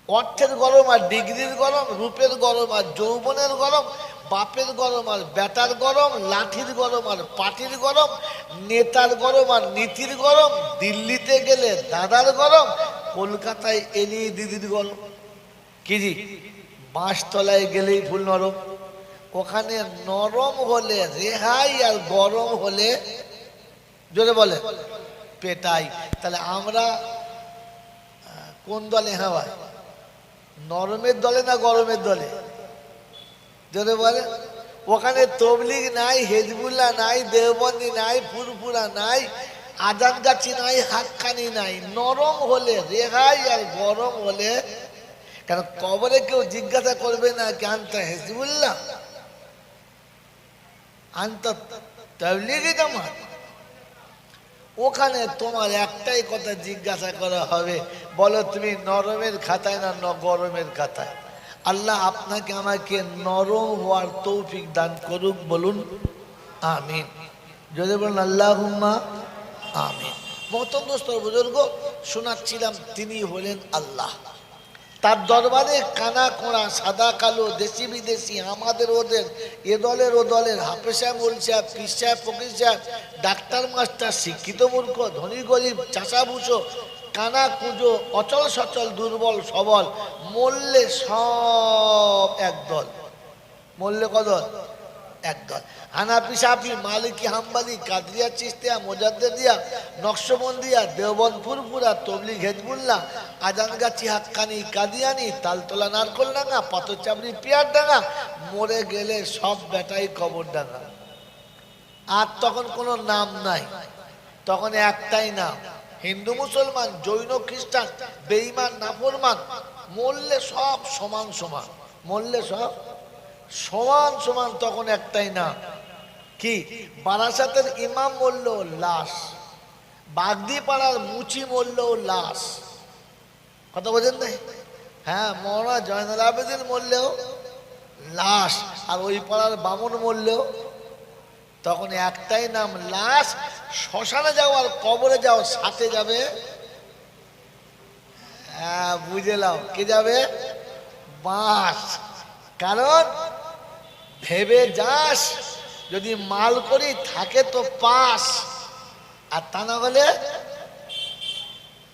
অর্থের গরম আর ডিগ্রির গরম, রূপের গরম আর যৌবনের গরম, বাপের গরম আর বেটার গরম, লাঠির গরম আর পাটির গরম, নেতার গরম আর নীতির গরম, দিল্লিতে গেলে দাদার গরম, কলকাতায় এলে দিদির গরম। কি জি, বাঁশতলায় গেলেই ফুল নরম। ওখানে নরম হলে রেহাই আর গরম হলে জোরে বলে পেটাই। তাহলে আমরা কোন দলে? হ্যাঁ ভাই, নরমের দলে না গরমের দলে? যদি বলে ওখানে তবলিগ নাই, হেজবুল্লাহ নাই, দেওবন্দি নাই, ফুরফুরা নাই, আজানগাছি নাই, হাক্কানি নাই। নরম হলে রেহাই আর গরম হলে, কেন কবরে কেউ জিজ্ঞাসা করবে না কি আনতা হেজবুল্লাহ, আনতা তবলিগি জামাত? ওখানে তোমার একটাই কথা জিজ্ঞাসা করা হবে, বলো তুমি নরমের খাতায় না গরমের খাতায়? আল্লাহ আপনাকে আমাকে নরম হওয়ার তৌফিক দান করুক, বলুন আমিন। যদি বলুন আল্লাহুম্মা আমিন। মহতরম দোস্ত বুজুর্গ, শোনাচ্ছিলাম তিনি হলেন আল্লাহ। তার দরবারে কানা কোড়া, সাদা কালো, দেশি বিদেশি, আমাদের ওদের, এ দলের ও দলের, হাফেজ সাহেব, মোল সাহেব, পীর সাহেব, ফকির সাহেব, ডাক্তার মাস্টার, শিক্ষিত মূর্খ, ধনী গরিব, চাষা ভুষো, কানা কুঁজো, অচল সচল, দুর্বল সবল, মরলে সব একদল। মরলে কদল? একদল। হানাফি, শাফি, মালিকি, হাম্বলি, কাদরিয়া, চিশতিয়া, মুজাদ্দিদিয়া, নকশবন্দিয়া, দেওবন্দ, ফুরফুরা, তবলিগ, হেজবুল্লাহ, আজানগাছি, হাক্কানি, কাদিয়ানি, তালতলা, নারকলডাঙ্গা, পাথরচাবড়ি, পিয়ারডাঙ্গা, মরে গেলে সব বেটাই কবরডাঙ্গা। আর তখন কোনো নাম নাই, তখন একটাই নাম, হিন্দু, মুসলমান, জৈন, খ্রিস্টান, বেঈমান, নাফরমান, মরলে সব সমান সমান, মরলে সব সমান সমান, তখন একটাই নাম কি? বারাসাতের ইমাম মরলো লাশ, বাগদিপাড়ার মুচি মরলো লাশ। কথা বোঝেন নাই? হ্যাঁ, মৌলানা জয়নুল আবেদিন মরলেও লাশ, আর ওই পাড়ার বামুন মরলেও তখন একটাই নাম লাশ। শ্মশানে যাও আর কবরে যাও, সাথে যাবে, হ্যাঁ বুঝে নাও, কে যাবে? বাঁশ। কারণ ভেবে যাস, যদি মাল করি থাকে তো পাস, আর তা না হলে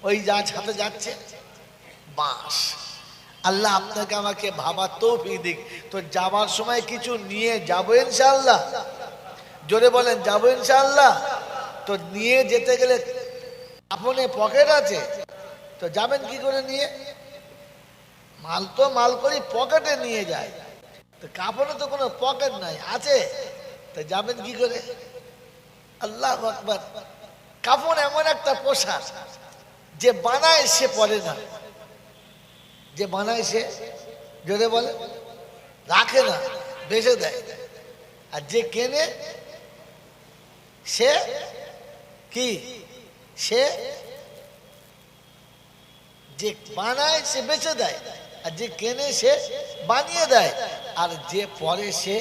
ওই যা সাথে যাচ্ছে বাঁশ। আল্লাহ আপনাকে আমাকে ভাবার তৌফিক দিক। তো যাবার সময় কিছু নিয়ে যাবো ইনশাআল্লাহ, জোরে বলেন যাবো ইনশাআল্লাহ। তো নিয়ে যেতে গেলে আপনি পকেট আছে, তো যাবেন কি করে নিয়ে? মাল তো মাল করি পকেটে নিয়ে যায়, তো কাপড়ে তো কোনো পকেট নাই, আছে তো যাবেন কি করে? আল্লাহু আকবার। কাপড় এমন একটা পোশাক, যে বানায় সে পরে না, যে বানায় সে, জোরে বলে, রাখে না, বেচে দেয়। আর যে কেনে সে কি? সে যে বানায় সে বেচে দেয়, আর যে কেনে সে বানিয়ে দেয়, আর যে পরে সে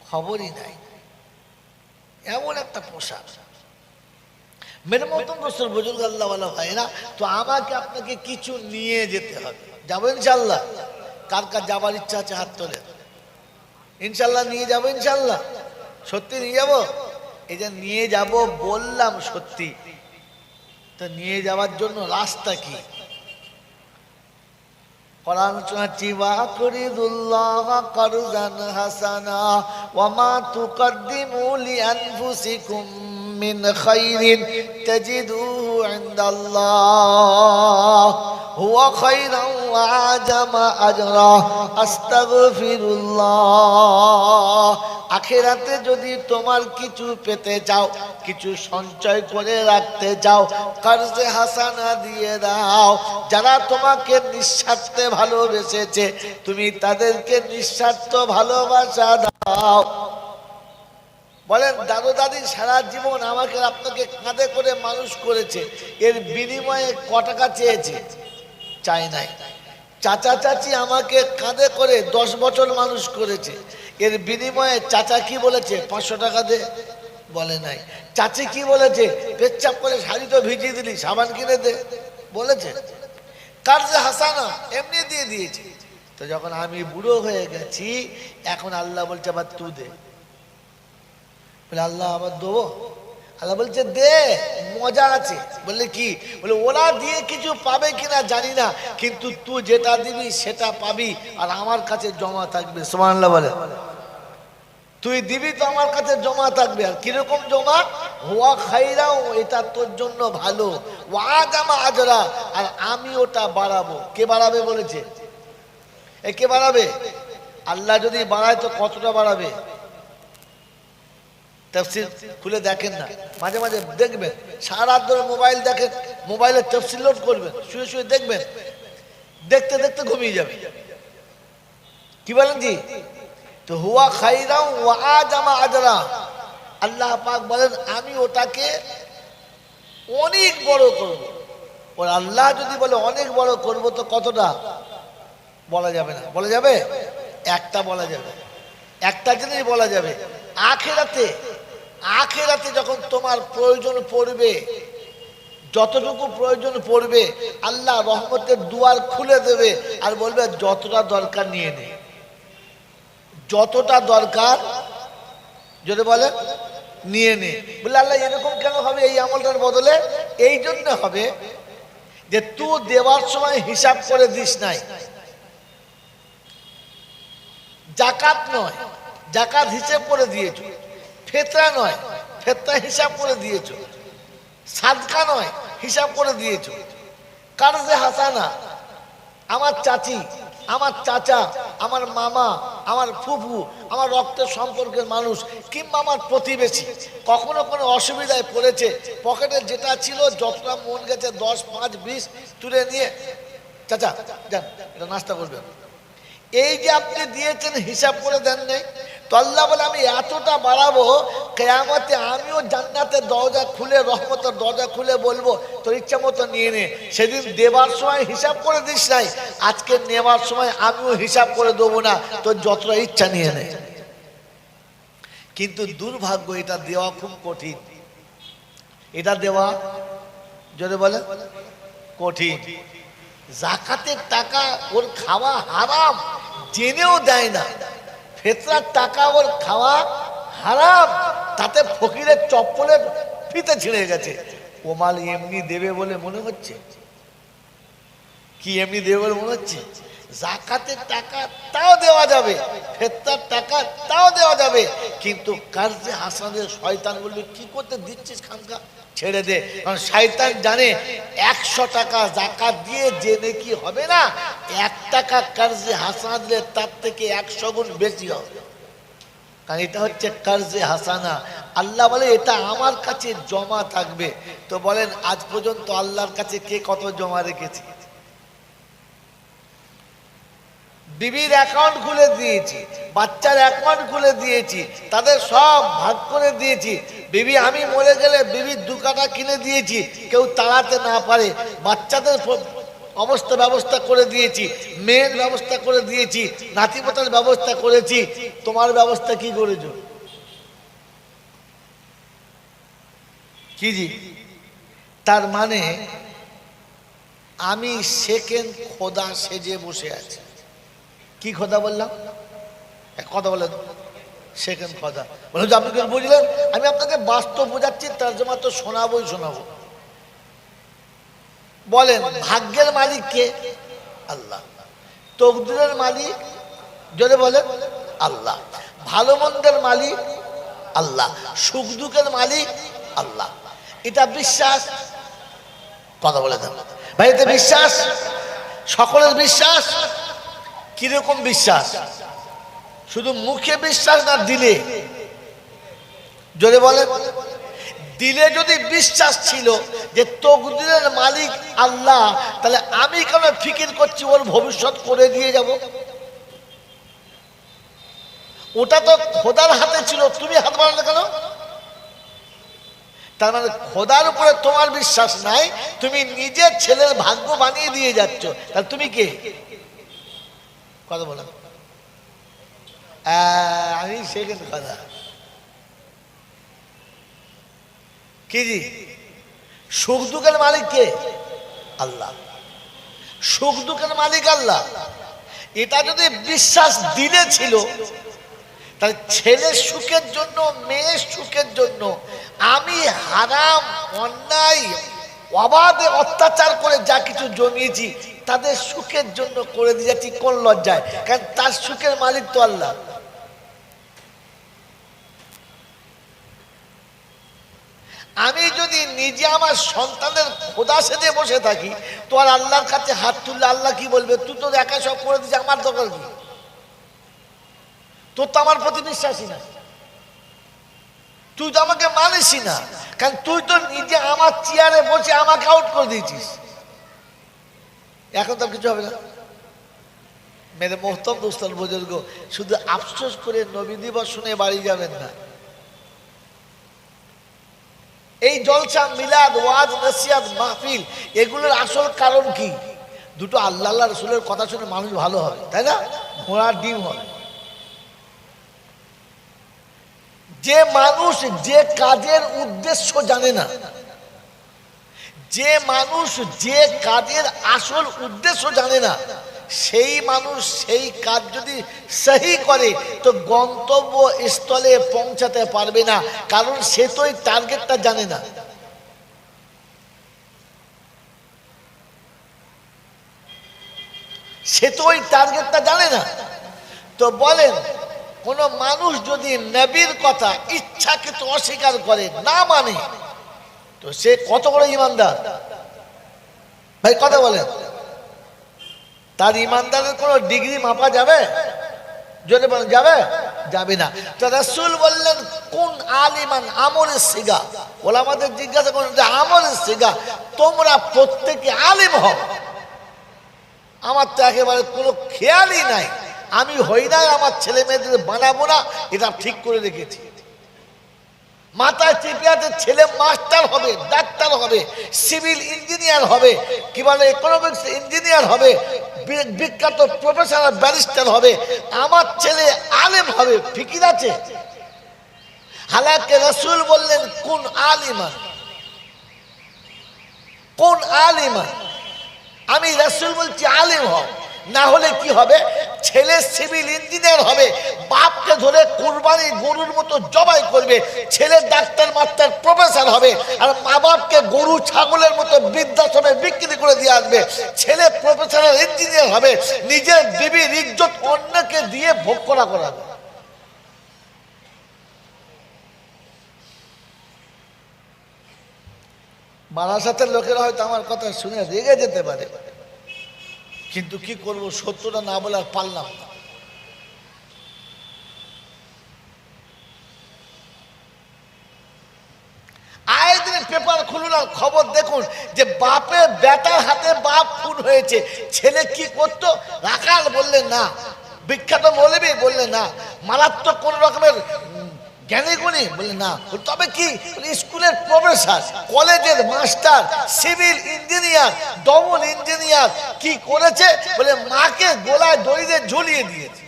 খবরই নাই। এমন একটা পোশাক। মেরে মতন দোস্তর বুজুর্গ আল্লাহ ওয়ালা ভাইরা, তো আমাকে আপনাকে কিছু নিয়ে যেতে হবে। যাবো ইনশাল্লাহ? কার কার যাবার ইচ্ছা আছে হাত তোলে। ইনশাল্লাহ নিয়ে যাবো, ইনশাল্লাহ সত্যি নিয়ে যাবো। এই যে নিয়ে যাব বললাম সত্যি, তো নিয়ে যাওয়ার জন্য রাস্তা কি? কোরআন শোনাচ্ছি, ওয়াকরিদুল্লাহ কারজান হাসানা ওয়া মা তুকদ্দিমু লিআনফুসিকুম মিন খাইরিন তাজিদুহু ইনদাল্লাহ হুয়া খাইরান ওয়া আজামা আজরা আস্তাগফিরুল্লাহ। আখিরাতে যদি তোমার কিছু পেতে চাও, কিছু সঞ্চয় করে রাখতে চাও, কারজে হাসানা দিয়ে দাও। যারা তোমাকে নিঃস্বার্থে ভালোবেসেছে, তুমি তাদেরকে নিঃস্বার্থ ভালোবাসা দাও। বলেন, দাদু দাদি সারা জীবন আমাকে আপনাকে কাঁধে করে মানুষ করেছে, এর বিনিময়ে ক টাকা চেয়েছে? চাই নাই। চাচা চাচি আমাকে কাঁধে করে 10 বছর মানুষ করেছে, এর বিনিময়ে চাচা কি বলেছে? 500 টাকা দে, বলে নাই। চাচি কি বলেছে? পেচ্ছাপ করে শাড়ি তো ভিজিয়ে দিলি, সাবান কিনে দে, বলেছে? কারজে হাসানা এমনি দিয়ে দিয়েছে। তো যখন আমি বুড়ো হয়ে গেছি, এখন আল্লাহ বলছে আবার তুই দে। বলে আল্লাহ আবার দেবো? আল্লাহ বলছে দে, মজা আছে। বললে কি? বলে ওরা দিয়ে কিছু পাবে কিনা জানি না, কিন্তু তুই যেটা দিবি সেটা পাবি, আর আমার কাছে জমা থাকবে। সুবহানাল্লাহ বলে। তুই দিবি তো আমার কাছে জমা থাকবে। আর কিরকম জমা? হুয়া খাইরাও, এটা তোর জন্য ভালো, ওয়া জামা আজরা, আর আমি ওটা বাড়াবো। কে বাড়াবে বলেছে? এ কে বাড়াবে? আল্লাহ যদি বাড়ায় তো কতটা বাড়াবে? তাফসীর খুলে দেখেন না, মাঝে মাঝে দেখবেন, সারা রাত ধরে মোবাইল দেখেন, মোবাইলে তাফসীর লোড করবেন, শুয়ে শুয়ে দেখবেন, দেখতে দেখতে ঘুমিয়ে যাবে। কি বলেন জি? তো হুয়া খাইরাও ওয়া আজামা আজরা, আল্লাহ পাক বলেন আমি ওটাকে অনেক বড় করব। ওর আল্লাহ যদি বলে অনেক বড় করব, তো কতটা বলা যাবে না। বলা যাবে? একটা বলা যাবে, একটা জিনিস বলা যাবে। আখিরাতে, আখিরাতে যখন তোমার প্রয়োজন পড়বে, যতটুকু প্রয়োজন পড়বে, আল্লাহ রহমতের দুয়ার খুলে দেবে আর বলবে যতটা দরকার নিয়ে নে, যতটা দরকার যদি বলে নিয়ে নে। বলে আল্লাহ এরকম কেন হবে? এই আমলটার বদলে এই জন্য হবে যে তুই দেওয়ার সময় হিসাব করে দিস নাই। জাকাত নয়, জাকাত হিসেব করে দিয়েছো। ফিতরা নয়, ফিতরা হিসাব করে দিয়েছো। সাদকা নয়, হিসাব করে দিয়েছো। কারজে হাসানা, আমার চাচি, আমার চাচা, আমার মামা, আমার ফুফু, আমার রক্তের সম্পর্কের মানুষ, কিংবা আমার প্রতিবেশী কখনো কোনো অসুবিধায় পড়েছে, পকেটে যেটা ছিল যতটা মন গেছে 10, 5, 20 তুলে নিয়ে, চাচা যান এটা নাস্তা করবেন, এই যে আপনি দিয়েছেন হিসাব করে দেন নাই, তো আল্লাহ বলে আমি এতটা বাড়াবো, কিয়ামতে আমিও জান্নাতের দরজা খুলে, রহমতের দরজা খুলে বলবো তোর ইচ্ছা মতো নিয়ে নে। সেদিন দেবার সময় হিসাব করে দিস নাই, আজকে নেবার সময় আমিও হিসাব করে দেবো না, তোর যতটা ইচ্ছা নিয়ে নে। কিন্তু দুর্ভাগ্য, এটা দেওয়া খুব কঠিন। এটা দেওয়া যদি বলে কঠিন। জাকাতের টাকা ওর খাওয়া হারাম, জেনেও দেয় না। ফিতরার টাকা ওর খাওয়া হারাম, তাতে ফকিরের চপ্পলের ফিতে ছিঁড়ে গেছে। ও মাল এমনি দেবে বলে মনে হচ্ছে? কি এমনি দেবে বলে মনে হচ্ছে? জাকাতের টাকা তাও দেওয়া যাবে, ফিতরার টাকা তাও দেওয়া যাবে, কিন্তু কার্জে হাসানের শয়তান বলবে কি করতে দিচ্ছিস খামকা, ছেড়ে দে। কারণ শয়তান জানে 100 টাকা জাকাত দিয়ে যে নেকি হবে না, 1 টাকা কার্জে হাসানা দিলে তার থেকে 100 গুণ বেশি হবে। কারণ এটা হচ্ছে কার্জে হাসানা। আল্লাহ বলে এটা আমার কাছে জমা থাকবে। তো বলেন আজ পর্যন্ত আল্লাহর কাছে কে কত জমা রেখেছে? বিবির অ্যাকাউন্ট খুলে দিয়েছি, বাচ্চার অ্যাকাউন্ট খুলে দিয়েছি, তাদের সব ভাগ করে দিয়েছি। বিবি আমি মরে গেলে বিবির 2 কাঠা কিনে দিয়েছি, কেউ তাড়াতে না পারে। বাচ্চাদের অবস্থা ব্যবস্থা করে দিয়েছি, মেয়ের ব্যবস্থা করে দিয়েছি, নাতিপোতার ব্যবস্থা করেছি। তোমার ব্যবস্থা কি করেছো? কি জি? তার মানে আমি সেকেন্ড খোদা সেজে বসে আছি। কি খোদা বললাম? কথা বলেন, সেকেন্ড খোদা। বলুন যে আপনি কেন বুঝলেন? আমি আপনাকে বাস্তব বোঝাচ্ছি, তর্জমা তো শোনাবোই শোনাবো। বলেন ভাগ্যের মালিক কে? আল্লাহ। তকদিরের মালিক যদি বলেন আল্লাহ। ভালো মন্দের মালিক আল্লাহ। সুখ দুঃখের মালিক আল্লাহ। এটা বিশ্বাস? কথা বলে দেন ভাই, এটা বিশ্বাস? সকলের বিশ্বাস? কিরকম বিশ্বাস? শুধু মুখে বিশ্বাস না দিলে? যদি বলেন দিলে যদি বিশ্বাস ছিল যে তকদিরের মালিক আল্লাহ, তাহলে আমি কেন ফিকির করছি ওর ভবিষ্যৎ করে দিয়ে যাব? ওটা তো খোদার হাতে ছিল, তুমি হাত বাড়ালে কেন? তার মানে খোদার উপরে তোমার বিশ্বাস নাই, তুমি নিজের ছেলের ভাগ্য বানিয়ে দিয়ে যাচ্ছ। তাহলে তুমি কে? কথা বলেন। আমি সেকেন্ড কথা। কি জি? সুখ দুঃখের মালিক কে? আল্লাহ। সুখ দুঃখের মালিক আল্লাহ। এটা যদি বিশ্বাস দিলে ছিল, তাহলে ছেলের সুখের জন্য, মেয়ের সুখের জন্য আমি হারাম, অন্যায়, অবাধে অত্যাচার করে যা কিছু জমিয়েছি তাদের সুখের জন্য করে দিয়ে যাচ্ছি কোন লজ্জায়? কারণ তার সুখের মালিক তো আল্লাহ। আমি যদি নিজে আমার সন্তানের খোদা সেজে বসে থাকি, তো আর আল্লাহর কাছে হাত তুললে আল্লাহ কি বলবে? তুই তো একা সব করে দিচ্ছিস, আমার দরকার কি? তোর তো আমার প্রতি বিশ্বাসী না, তুই তো আমাকে মানিসই না, কারণ তুই তো নিজে আমার চেয়ারে বসে আমাকে আউট করে দিয়েছিস। এখন তো কিছু হবে না। মেরে মোহতম দোস্তান বুজুর্গ, শুধু আফসোস করে নবী দিবস শুনে বাড়ি যাবেন না। এই জলসা, মিলাদ, ওয়াজ, নসিহত, মাহফিল, এগুলোর আসল কারণ কি? দুটো আল্লাহ আল্লাহ রসুলের কথা শুনে মানুষ ভালো হবে, তাই না? ঘোড়ার ডিম হবে। যে মানুষ যে কাজের উদ্দেশ্য জানে না, যে মানুষ যে কাজের আসল উদ্দেশ্য জানে না, সেই মানুষ সেই কাজ যদি সহি করে তো গন্তব্য স্থলে পৌঁছাতে পারবে না, কারণ সে তো এই টার্গেটটা জানে না। সে তো ওই টার্গেটটা জানে না। তো বলেন কোন মানুষ যদি নবীর কথা ইচ্ছাকৃত অস্বীকার করে, না মানে, তো সে কত বড় ঈমানদার? ভাই কথা বলেন, তার ঈমানদারের কোনো ডিগ্রি মাপা যাবে? যদি বলেন যাবে, যাবে না। তো রাসূল বললেন কোন আলিমান আমলের সিগা। ওলামাদের জিজ্ঞাসা করেন যে আমলের সিগা, তোমরা প্রত্যেকে আলিম হও। আমার তো একেবারে কোনো খেয়ালই নাই, আমি হই না, আমার ছেলে মেয়েদের বানাবো না, এটা ঠিক করে রেখেছি। মাথায় চেপে আছে ছেলে মাস্টার হবে, ডাক্তার হবে, সিভিল ইঞ্জিনিয়ার হবে, কি বলে ইকোনমিক্স ইঞ্জিনিয়ার হবে, বিখ্যাত প্রফেসর ব্যারিস্টার হবে, আমার ছেলে আলেম হবে, ফিকির আছে? হালাকে রাসূল বললেন কোন আলিমান, কোন আলিমান। আমি রাসূল বলছি আলিম হও, না হলে কি হবে? ছেলে সিভিল ইঞ্জিনিয়ার হবে, বাপকে ধরে কুরবানি গরুর মতো জবাই করবে, ছেলে ডাক্তার মাস্টার প্রফেসর হবে, আর মা বাপকে গরু ছাগলের মতো বৃদ্ধাশ্রমে বিক্রি করে দিয়ে আসবে। ছেলে প্রফেসর ইঞ্জিনিয়ার হবে, নিজের বিবির ইজ্জত অন্যকে দিয়ে ভোগ করাবে। বারাসাতের লোকেরা হয়তো আমার কথা শুনে রেগে যেতে পারে, কিন্তু কি করব, সত্যটা না বলে আর পারলাম না। আয় দিনে পেপার খুলুন আর খবর দেখুন যে বাপের বেটার হাতে বাপ খুন হয়েছে। ছেলে কি করতো? রাখাল বললে না, বিখ্যাত মৌলবী বললে না, মারাত্মক কোন রকমের জ্ঞানী গুণী বলে না, তবে কি স্কুলের প্রফেসর, কলেজের master, civil engineer, double engineer. কি করেছে? বলে মাকে গোলায় দড়ি দিয়ে ঝুলিয়ে দিয়েছে।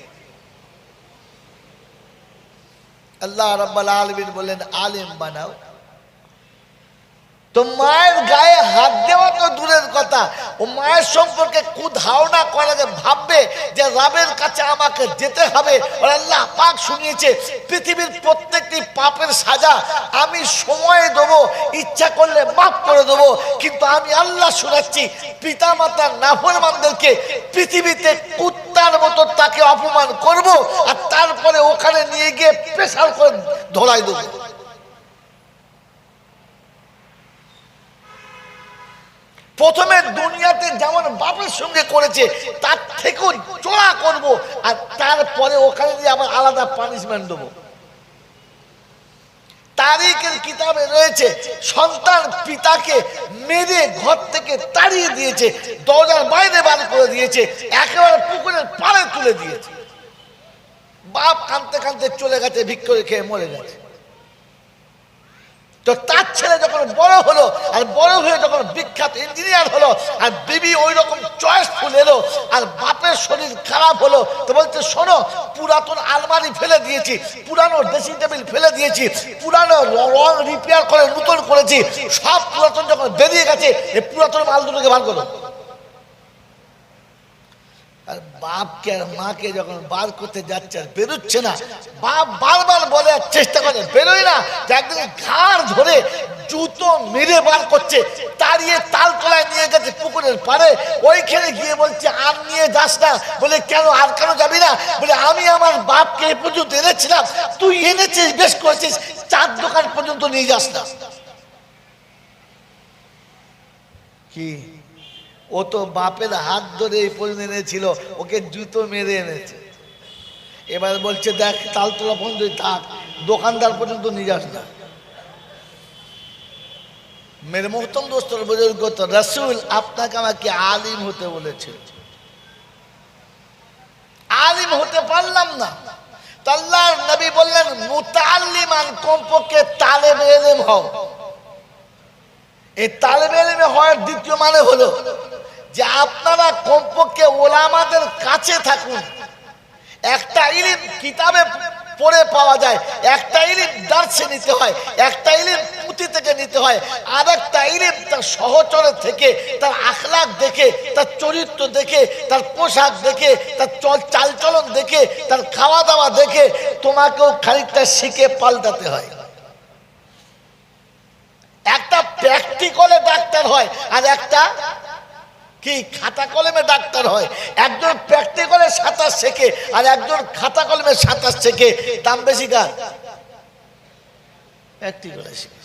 আল্লাহ রাব্বুল আলামিন বললেন আলেম বানাও। তো মায়ের গায়ে হাত দেওয়া তো দূরের কথা, ও মায়ের সম্পর্কে কুধারণা করাকে ভাববে যে রবের কাছে আমাকে যেতে হবে। আল্লাহ পাক শুনিয়েছে পৃথিবীর প্রত্যেকটি পাপের সাজা আমি সময় দেবো, ইচ্ছা করলে মাফ করে দেবো, কিন্তু আমি আল্লাহ শোনাচ্ছি পিতা মাতার নাফরমানদেরকে পৃথিবীতে কুত্তার মতো তাকে অপমান করব, আর তারপরে ওখানে নিয়ে গিয়ে প্রেসার করে ধরাই দেবো। প্রথমে দুনিয়াতে যেমন বাপের সঙ্গে করেছে তার থেকেও চড়া করব, আর তারপরে ওখানে দিয়ে আবার আলাদা পানিশমেন্ট দেবো। তারিখের কিতাবে রয়েছে সন্তান পিতাকে মেরে ঘর থেকে তাড়িয়ে দিয়েছে, দরজার বাইরে বার করে দিয়েছে, একেবারে পুকুরের পাড়ে তুলে দিয়েছে। বাপ কাঁদতে কাঁদতে চলে গেছে, ভিক্ষে খেয়ে মরে গেছে। তো তার ছেলে যখন বড় হলো, আর বড় হয়ে যখন বিখ্যাত ইঞ্জিনিয়ার হলো, আর বিবি ওই রকম চয়েসফুল এলো, আর বাপের শরীর খারাপ হলো, তো বলছে শোনো পুরাতন আলমারি ফেলে দিয়েছি, পুরানো ড্রেসিং টেবিল ফেলে দিয়েছি, পুরানো রং রিপেয়ার করে নতুন করেছি, সব পুরাতন যখন বেরিয়ে গেছে এই পুরাতন মাল দুটোকে বার করো। আর বাপকে আর মাকে যখন বার করতে যাচ্ছে আর বেরোচ্ছে না, বাপ বারবার বলে আর চেষ্টা করে বেরোয় না, একদিন ঘাড় ধরে জুতো মেরে বার করছে, তাড়িয়ে তাল তলায় নিয়ে গেছে পুকুরের পাড়ে। ওইখানে গিয়ে বলছে আর নিয়ে যাস না। বলে কেন, আর কেন যাবি না? বলে আমি আমার বাপকে এই পর্যন্ত এনেছিলাম, তুই এনেছিস বেশ করেছিস, 4 দোকান পর্যন্ত নিয়ে যাস না। কি ও তো বাপের হাত ধরে এই পর্যন্ত এনেছিল, ওকে জুতো মেরে এনেছে। এবার বলছে দেখ তালতলা পর্যন্ত থাক, দোকানদার পর্যন্ত নিয়ে যাস না। মেরে মোহতম দোস্তর বুজুর্গ, তো রাসূল আপনাকে আমাকে আলিম হতে বলেছে, আলিম হতে পারলাম না, তো আল্লাহর নবী বললেন মুতাআল্লিমান, কমপক্ষে তালেবে ইলম হও। এই তালেবে ইলম হওয়ার দ্বিতীয় মানে হলো যে আপনারা কমপক্ষে ওলামাদের কাছে থাকুন। একটা ইলম কিতাবে পড়ে পাওয়া যায়, একটা ইলম দার্সে নিতে হয়, একটা ইলম পুঁথি থেকে নিতে হয়, আর একটা ইলম তার সহচর থেকে, তার আখলাক দেখে, তার চরিত্র দেখে, তার পোশাক দেখে, তার চালচলন দেখে, তার খাওয়া দাওয়া দেখে তোমাকেও খানিকটা শিখে পাল্টাতে হয়। একটা প্র্যাকটিক্যালে ডাক্তার হয়, আর একটা কি খাতা কলমে ডাক্তার হয়, একজন প্র্যাকটিক্যালে সাঁতার শেখে আর একজন খাতা কলমে সাঁতার শেখে, দাম বেশি কার? প্র্যাকটিক্যালে শিখে।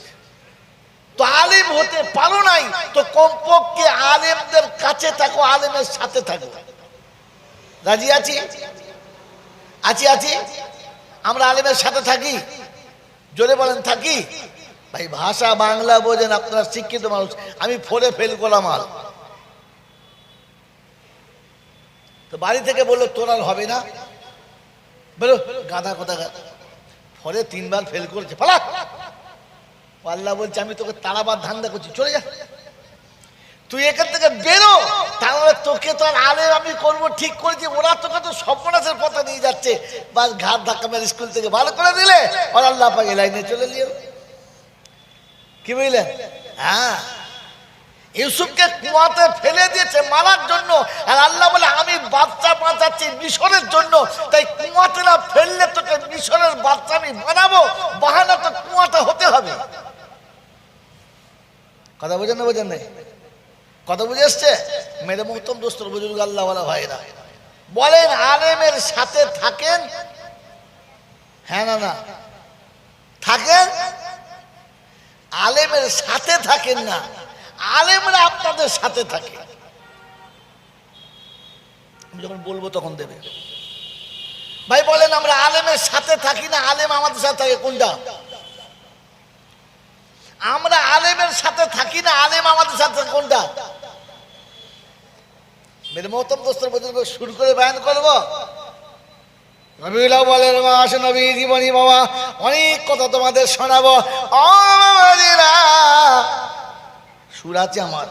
তো আলিম হতে পারো নাই তো কমপক্ষে আলেমদের কাছে থাকো, আলেমের সাথে থাকো। রাজি আছি? আছি আছি। আমরা আলেমের সাথে থাকি, জোরে বলেন থাকি। ভাই ভাষা বাংলা বোঝেন, আপনারা শিক্ষিত মানুষ, আমি ফোরে ফেল করলাম মাল। তো বাড়ি থেকে বললো তোর আর হবে না, বলো গাধা কথা, ফলে 3 বার ফেল করেছে, ফলা। আল্লাহ বলছে আমি তোকে তাড়াবার ধান্দা করছি, চলে যা, তুই এখান থেকে বেরো, তাহলে তোকে তো আর আলেম আমি করবো ঠিক করেছি, ওরা তোকে তো সর্বনাশের পথে নিয়ে যাচ্ছে। বাস ঘাট ধাক্কা মেরে স্কুল থেকে ভালো করে দিলে, আর আল্লাহ পাকে লাইনে চলে নিয়ে। কি বুঝলেন? হ্যাঁ, ইউসুফকে কুয়াতে ফেলে দিয়েছে মারার জন্য, আর আল্লাহ বলে আমি বাচ্চা বাঁচাচ্ছি মিশরের জন্য, তাই কুয়াতে না ফেললে তোকে মিশরের বাচ্চা আমি বানাবো, বাহানা তো কুয়াতে হতে হবে। কথা বোঝেন না? বোঝেন নাই? কথা বুঝে এসছে? মেরে মোহতম দোস্তর বুজুর্গ আল্লাহ ওয়ালা ভাইরা বলেন আলেমের সাথে থাকেন, হ্যাঁ না না থাকেন, আলেমের সাথে থাকেন না, আলেমরা আপনাদের সাথে থাকে। আমি যখন বলবো তখন দেবে। ভাই বলেন আমরা আলেমের সাথে থাকি না, আলেম আমাদের সাথে থাকে? কোনটা? আমরা আলেমের সাথে থাকি না, আলেম আমাদের সাথে, কোনটা? মেরে মোহতম দোস্তর বুজুর্গ শুরু করে বয়ান করবো। রবিউল আউয়ালের মাস, নবী জীবনী, বাবা অনেক কথা তোমাদের শোনাবো। সুর আছে আমার,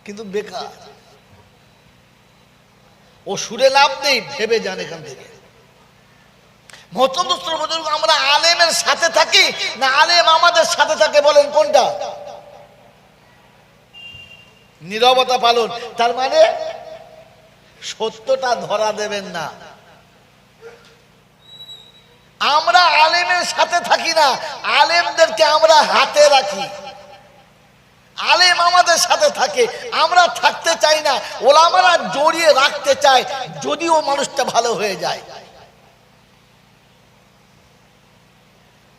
কিন্তু বেকার, ও সুরে লাভ নেই, ভেবে যান এখান থেকে। মোহতম দোস্তর বুজুর্গ আমরা আলেমের সাথে থাকি না আলেম আমাদের সাথে থাকে? বলেন কোনটা? নীরবতা পালন, তার মানে সত্যটা ধরা দেবেন না। আমরা আলেমের সাথে থাকি না, আলেমদেরকে আমরা হাতে রাখি, আলেম আমাদের সাথে থাকে, আমরা থাকতে চাই না, ওলামারা জড়িয়ে রাখতে চায়, যদিও মানুষটা ভালো হয়ে যায়।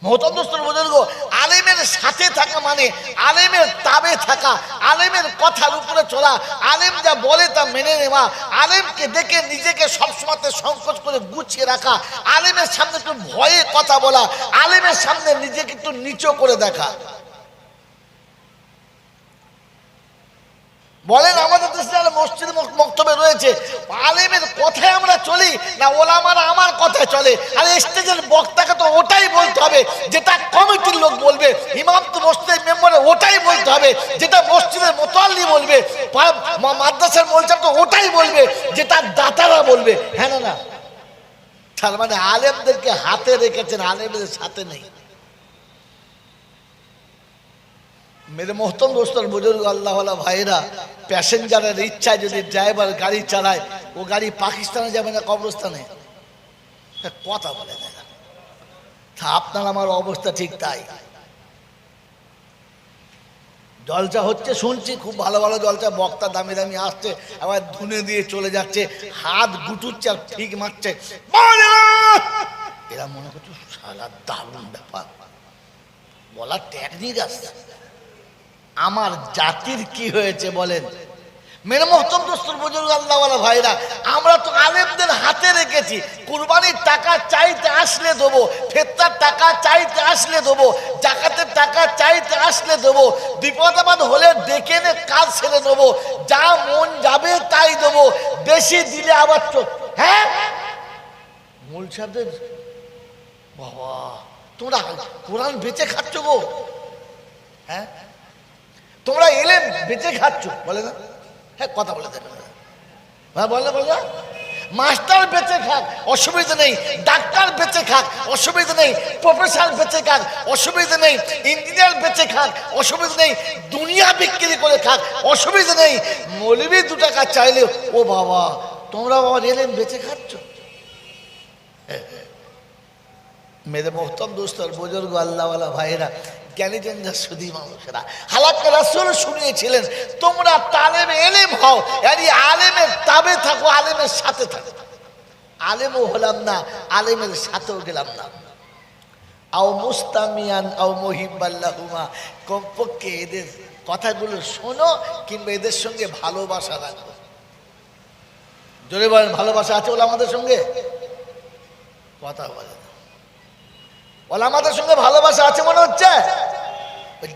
মোহতরম দোস্তর বুজুর্গ আলেমের সাথে থাকা মানে আলেমের তাবে থাকা, আলেমের কথার উপরে চলা, আলেম যা বলে তা মেনে নেওয়া, আলেমকে দেখে নিজেকে সবসময় সংকোচ করে গুছিয়ে রাখা, আলেমের সামনে একটু ভয়ে কথা বলা, আলেমের সামনে নিজেকে একটু নিচু করে দেখা। বলেন আমাদের দেশে মসজিদ মক্তবে রয়েছে, আলেমের কথায় আমরা চলি না ওলামারা আমার কথায় চলে? আর স্টেজের বক্তাকে তো ওটাই বলতে হবে যেটা কমিটির লোক বলবে, ইমাম তো মসজিদের মেম্বারে ওটাই বলতে হবে যেটা মসজিদের মোতাল্লি বলবে, মাদ্রাসার মৌলবি তো ওটাই বলবে যেটা দাতারা বলবে, হ্যাঁ না না? তার মানে আলেমদেরকে হাতে রেখেছেন, আলেমদের সাথে নেই। মেরে মোহতম দোস্তর বুজুর্গ আল্লাহ ভাইরা, প্যাসেঞ্জারের ইচ্ছায় যদি ড্রাইভার গাড়ি চালায়, ও গাড়ি পাকিস্তানে যাবে না কবরস্থানে? কথা বলে না। আপনার আমার অবস্থা ঠিক তাই। জলসা হচ্ছে শুনছি, খুব ভালো ভালো জলসা, বক্তা দামি দামি আসছে, আবার ধুনে দিয়ে চলে যাচ্ছে, হাত গুটুচ্ছে আর ঠিক মারছে, এরা মনে করছে সারা দারুণ ব্যাপার, বলার টেকনিক আসছে। আমার জাতির কি হয়েছে বলেন? মেরে মোহতরম দোস্তর বুজুর্গ আল্লাহ ওয়ালা ভাইরা, আমরা তো আলেমদের হাতে রেখেছি, কুরবানির টাকা চাইতে আসলে দেবো, ফেতরার টাকা চাইতে আসলে দেবো, জাকাতের টাকা চাইতে আসলে দেবো, বিপদ আপদ হলে ডেকে এনে কাজ সেরে দেবো, যা মন যাবে তাই দেবো, বেশি দিলে আবার হ্যাঁ মূল সাহেবদের বাবা তোমরা কোরআন বেঁচে খাচ্ছ গো, হ্যাঁ তোমরা এলেন বেঁচে খাচ্ছ, বলে না? হ্যাঁ কথা বলে দেবে, হ্যাঁ বলে বলে মাস্টার বেঁচে খাক অসুবিধা নেই, ডাক্তার বেঁচে খাক অসুবিধা নেই, প্রফেসর বেঁচে খাক অসুবিধা নেই, ইঞ্জিনিয়ার বেঁচে খাক অসুবিধা নেই, দুনিয়া বিক্রি করে খাক অসুবিধা নেই, মৌলবি 2 টাকা চাইলে ও বাবা তোমরা বাবা এলেন বেঁচে খাচ্ছ। মেরে মোহতরম দোস্তর বুজুর্গ আল্লাহ ওয়ালা ভাইরা, জ্ঞানীজনরা শুধু মানুষেরা। হালাকে রাসূল শুনিয়েছিলেন তোমরা তালেবে এলেম হও, यानी আলেমের তাবে থাকো, আলেমের সাথে থাকো। আলেমও হলাম না, আলেমের সাথেও গেলাম না। আও মুস্তামিয়ান আও মুহিব্বাল্লাহুমা, কমপক্ষে এদের কথাগুলো শোনো কিংবা এদের সঙ্গে ভালোবাসা রাখো। জোরে বলেন ভালোবাসা আছে ওলামাদের সঙ্গে? কথা বলেন ওলামাদের সঙ্গে ভালোবাসা আছে মনে হচ্ছে?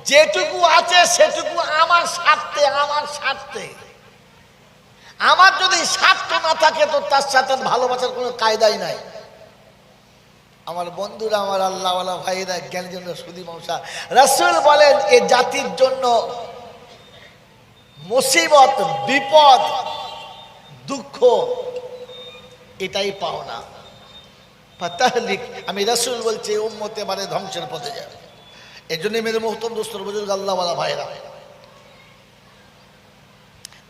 যেটুকু আছে সেটুকু আমার স্বার্থে, আমার স্বার্থে। আমার যদি স্বার্থ না থাকে তো তার সাথে ভালোবাসার কোনো কায়দাই নাই। আমার বন্ধুরা, আমার আল্লাহওয়ালা ভাইরা, জ্ঞানের জন্য শুধু মশা, রাসূল বলেন এ জাতির জন্য মুসিবত, বিপদ, দুঃখ এটাই পাও না। ফাতাহলিক, আমি রাসূল বলছি উম্মত এবারে ধ্বংসের পথে যাবে। এই জন্য মেরে মুহতরম দোস্তর বুজুর্গ আল্লাহওয়ালা ভাইরা,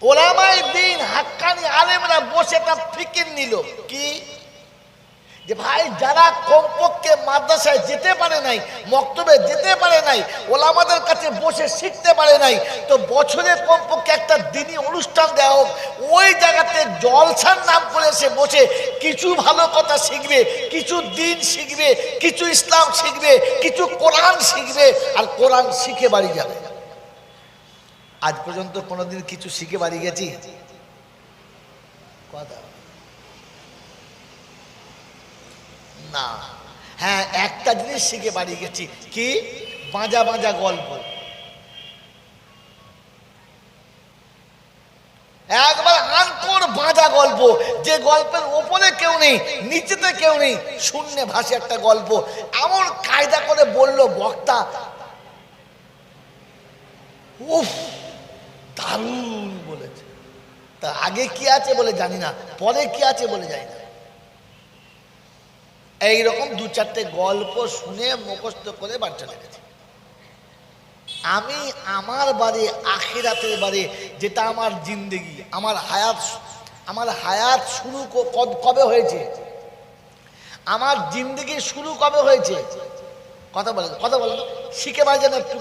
ওলামায়ে দ্বীন হাক্কানি আলেমরা বসে তা ফিকির নিল কি যে ভাই যারা কমপক্ষে মাদ্রাসায় যেতে পারে নাই, মক্তবে যেতে পারে নাই, ওলামাদের কাছে বসে শিখতে পারে নাই, তো বছরে কমপক্ষে একটা দিনই অনুষ্ঠান দেওয়া হোক। ওই জায়গাতে জলসার নাম করে সে বসে কিছু ভালো কথা শিখবে, কিছু দিন শিখবে, কিছু ইসলাম শিখবে, কিছু কোরআন শিখবে, আর কোরআন শিখে বাড়ি যাবে। আজ পর্যন্ত কোনোদিন কিছু শিখে বাড়ি গেছি? কথা না। হ্যাঁ, একটা জিনিস শিখে বাড়ি গেছি, কি? বাঁজা বাঁজা গল্প। একবার আনকোর বাঁজা গল্প, যে গল্পের ওপরে কেউ নেই, নিচেতে কেউ নেই, শূন্যে ভাসে একটা গল্প। এমন কায়দা করে বলল বক্তা, উফ দারুণ বলেছে। তা আগে কি আছে বলে জানি না, পরে কি আছে বলে জানি না। এইরকম দু চারটে গল্প শুনে মুখস্থ করে বাড়ি চলে গেছে। আমি আমার বাড়ি, আখিরাতের বাড়ি, যেটা আমার জিন্দেগি, আমার হায়াত শুরু কবে হয়েছে, আমার জিন্দেগি শুরু কবে হয়েছে? কথা বলেন, কথা বলেন, শিখে বাড়ি যান একটু।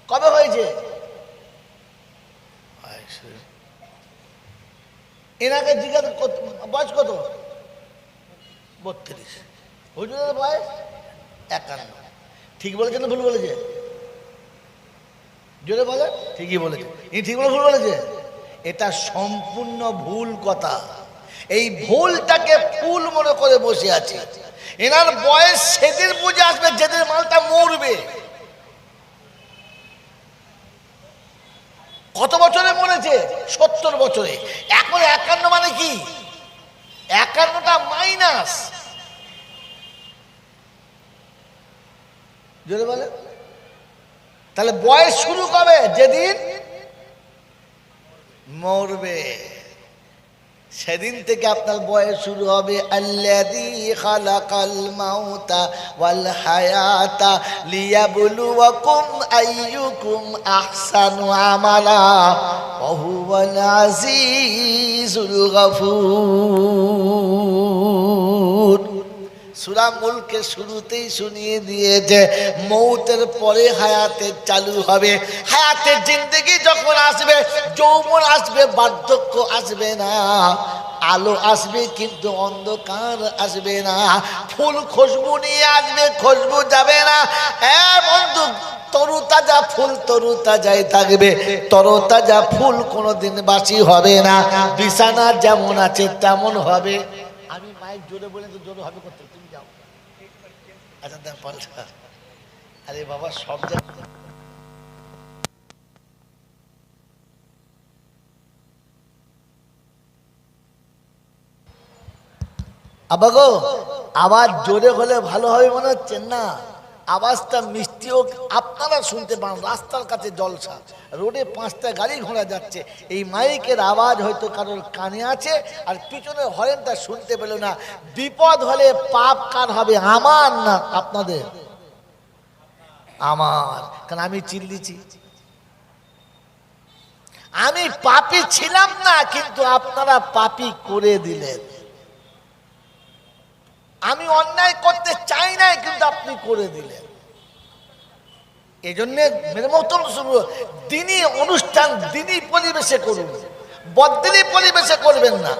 কবে হয়েছে? এনাকে জিজ্ঞাসা, বয়স কত? 32। হুজুরের বয়স 51। ঠিক বলেছে না ভুল বলেছে? জোরে বলে। ঠিকই বলেছে। ইনি ঠিক বলে ভুল বলেছে? এটা সম্পূর্ণ ভুল কথা। এই ভুলটাকে ফুল মনে করে বসে আছে। এনার বয়স সেদিন বুঝে আসবে যেদিন মালটা মরবে। কত বছরে মরেছে? 70 বছরে। এখন 51 মানে কি? 51টা মাইনাস। জোরে বলে। তাহলে বয়স শুরু কবে? যেদিন মরবে সেদিন থেকে আপনার বয়স শুরু হবে। আল্লাযী খালাকাল মাউতা ওয়াল হায়াতা লিয়াবলুয়াকুম আইয়ুকুম আহসানু আমালা ওয়া হুয়াল আজিজুল গফুর। সূরা মুলকের শুরুতেই শুনিয়ে দিয়েছে মৌতের পরে হায়াতের চালু হবে। হায়াতের জিন্দেগি যখন আসবে, যৌবন আসবে, বার্ধক্য আসবে না। আলো আসবে কিন্তু অন্ধকার আসবে না। ফুল খুশবু নিয়ে আসবে, খুশবু যাবে না। বন্ধু, তরুতাজা ফুল তরুতাজাই থাকবে, তরতাজা ফুল কোনোদিন বাসি হবে না। বিছানা যেমন আছে তেমন হবে। আমি মাইক জোরে বলে তো জোরে হবে করতে, তুমি যাও। আচ্ছা দেখ পাল্টা। আরে বাবা, সব জায়গায় আবা গো, আওয়াজ জোরে হলে ভালো হবে মনে হচ্ছে না? আওয়াজটা মিষ্টিও আপনারা শুনতে পান। রাস্তার কাছে জলসা, রোডে 5টা গাড়ি ঘোড়া যাচ্ছে, এই মাইকের আওয়াজ হয়তো কারোর কানে আছে আর পিছনের হরেনটা শুনতে পেল না। বিপদ হলে পাপ কার হবে? আমার না আপনাদের? আমার। কারণ আমি চিল্লিছি। আমি পাপী ছিলাম না, কিন্তু আপনারা পাপী করে দিলেন। আমি অন্যায় করতে চাই নাই, কিন্তু আপনি করে দিলেন। এই জন্যে মেরে মহতরম দিনী অনুষ্ঠান দিনী পরিবেশে করুন, বদদিনী পরিবেশে করবেন না।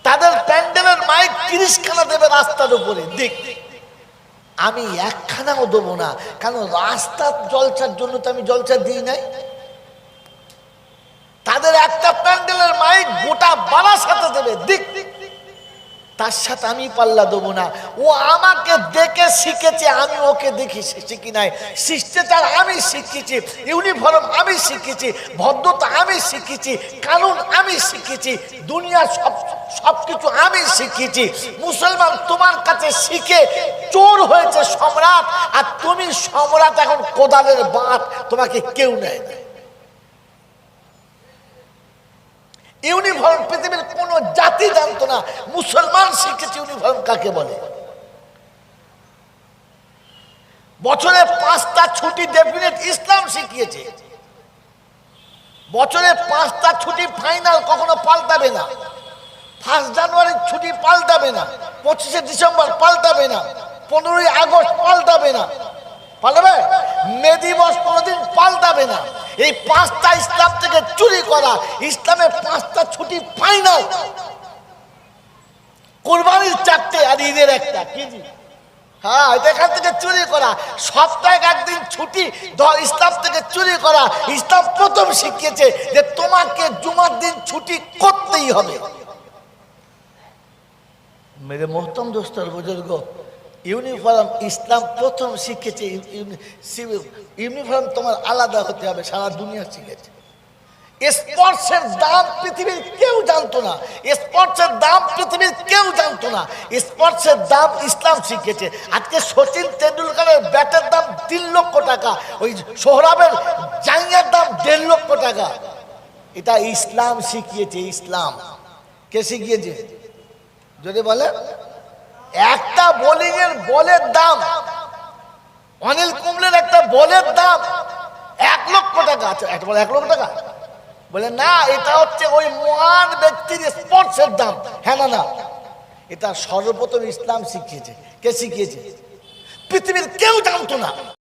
তাদের প্যান্ডেলের মাইক 30 খানা দেবে রাস্তার উপরে, দেখ আমি একখানাও দেবো না, কারণ রাস্তার জলসার জন্য তো আমি জলসা দিই নাই। তাদের একটা প্যান্ডেলের মাইক গোটা বারাসাতে দেবে, দেখ তার সাথে আমি পাল্লা দেবো না। ও আমাকে দেখে শিখেছে, আমি ওকে দেখি শিখি নাই। শিষ্টাচার আমি শিখেছি, ইউনিফর্ম আমি শিখেছি, ভদ্রতা আমি শিখেছি, কানুন আমি শিখেছি, দুনিয়ার সবকিছু আমি শিখেছি। মুসলমান তোমার কাছে শিখে চোর হয়েছে সম্রাট, আর তুমি সম্রাট এখন কোদালের বাট, তোমাকে কেউ নেয় না। ইউনিফর্ম পৃথিবীর কোন জাতি জানতো না, মুসলমান শিখেছে ইউনিফর্ম কাকে বলে। বছরে 5টা ছুটি ডেফিনেট ইসলাম শিখিয়েছে। বছরে 5টা ছুটি ফাইনাল, কখনো পাল্টাবে না। 1 জানুয়ারির ছুটি পাল্টাবে না, 25শে ডিসেম্বর পাল্টাবে না, 15ই আগস্ট পাল্টাবে না। পাল্টাবে? মে দিবস কোনোদিন পাল্টাবে না। এই 5টা ইসলাম থেকে চুরি করা। ইসলামের 5টা ছুটি ফাইনাল, কুরবানির 4টে আর ঈদের 1টা। কি হ্যাঁ, এখান থেকে চুরি করা। সপ্তাহে 1 দিন ছুটি ইসলাম থেকে চুরি করা। ইসলাম প্রথম শিখিয়েছে যে তোমাকে জুমার দিন ছুটি করতেই হবে। মেরে মোহতরম দোস্তর বুজুর্গ, ইউনিফর্ম ইসলাম প্রথম শিখেছে। ইউনিফর্ম তোমার আলাদা হতে হবে, সারা দুনিয়া শিখেছে। স্পোর্টসের দাম পৃথিবীর কেউ জানতো না, স্পোর্টসের দাম পৃথিবীর কেউ জানতো না। স্পোর্টসের দাম ইসলাম শিখেছে। আজকে সচিন তেন্ডুলকারের ব্যাটের দাম 3 লক্ষ টাকা, ওই সোহরাবের জাঙ্গিয়ার দাম 1.5 লক্ষ টাকা। এটা ইসলাম শিখিয়েছে। ইসলাম কে শিখিয়েছে যদি বলে? একটা বোলিং এর বলের দাম, অনিল কুম্বলের একটা বলের দাম 1 লক্ষ টাকা। আচ্ছা, একটা বলে 1 লক্ষ টাকা বলে না, এটা হচ্ছে ওই মহান ব্যক্তির স্পোর্টসের দাম। হ্যাঁ না, এটা সর্বপ্রথম ইসলাম শিখিয়েছে। কে শিখিয়েছে? পৃথিবীর কেউ জানতো না।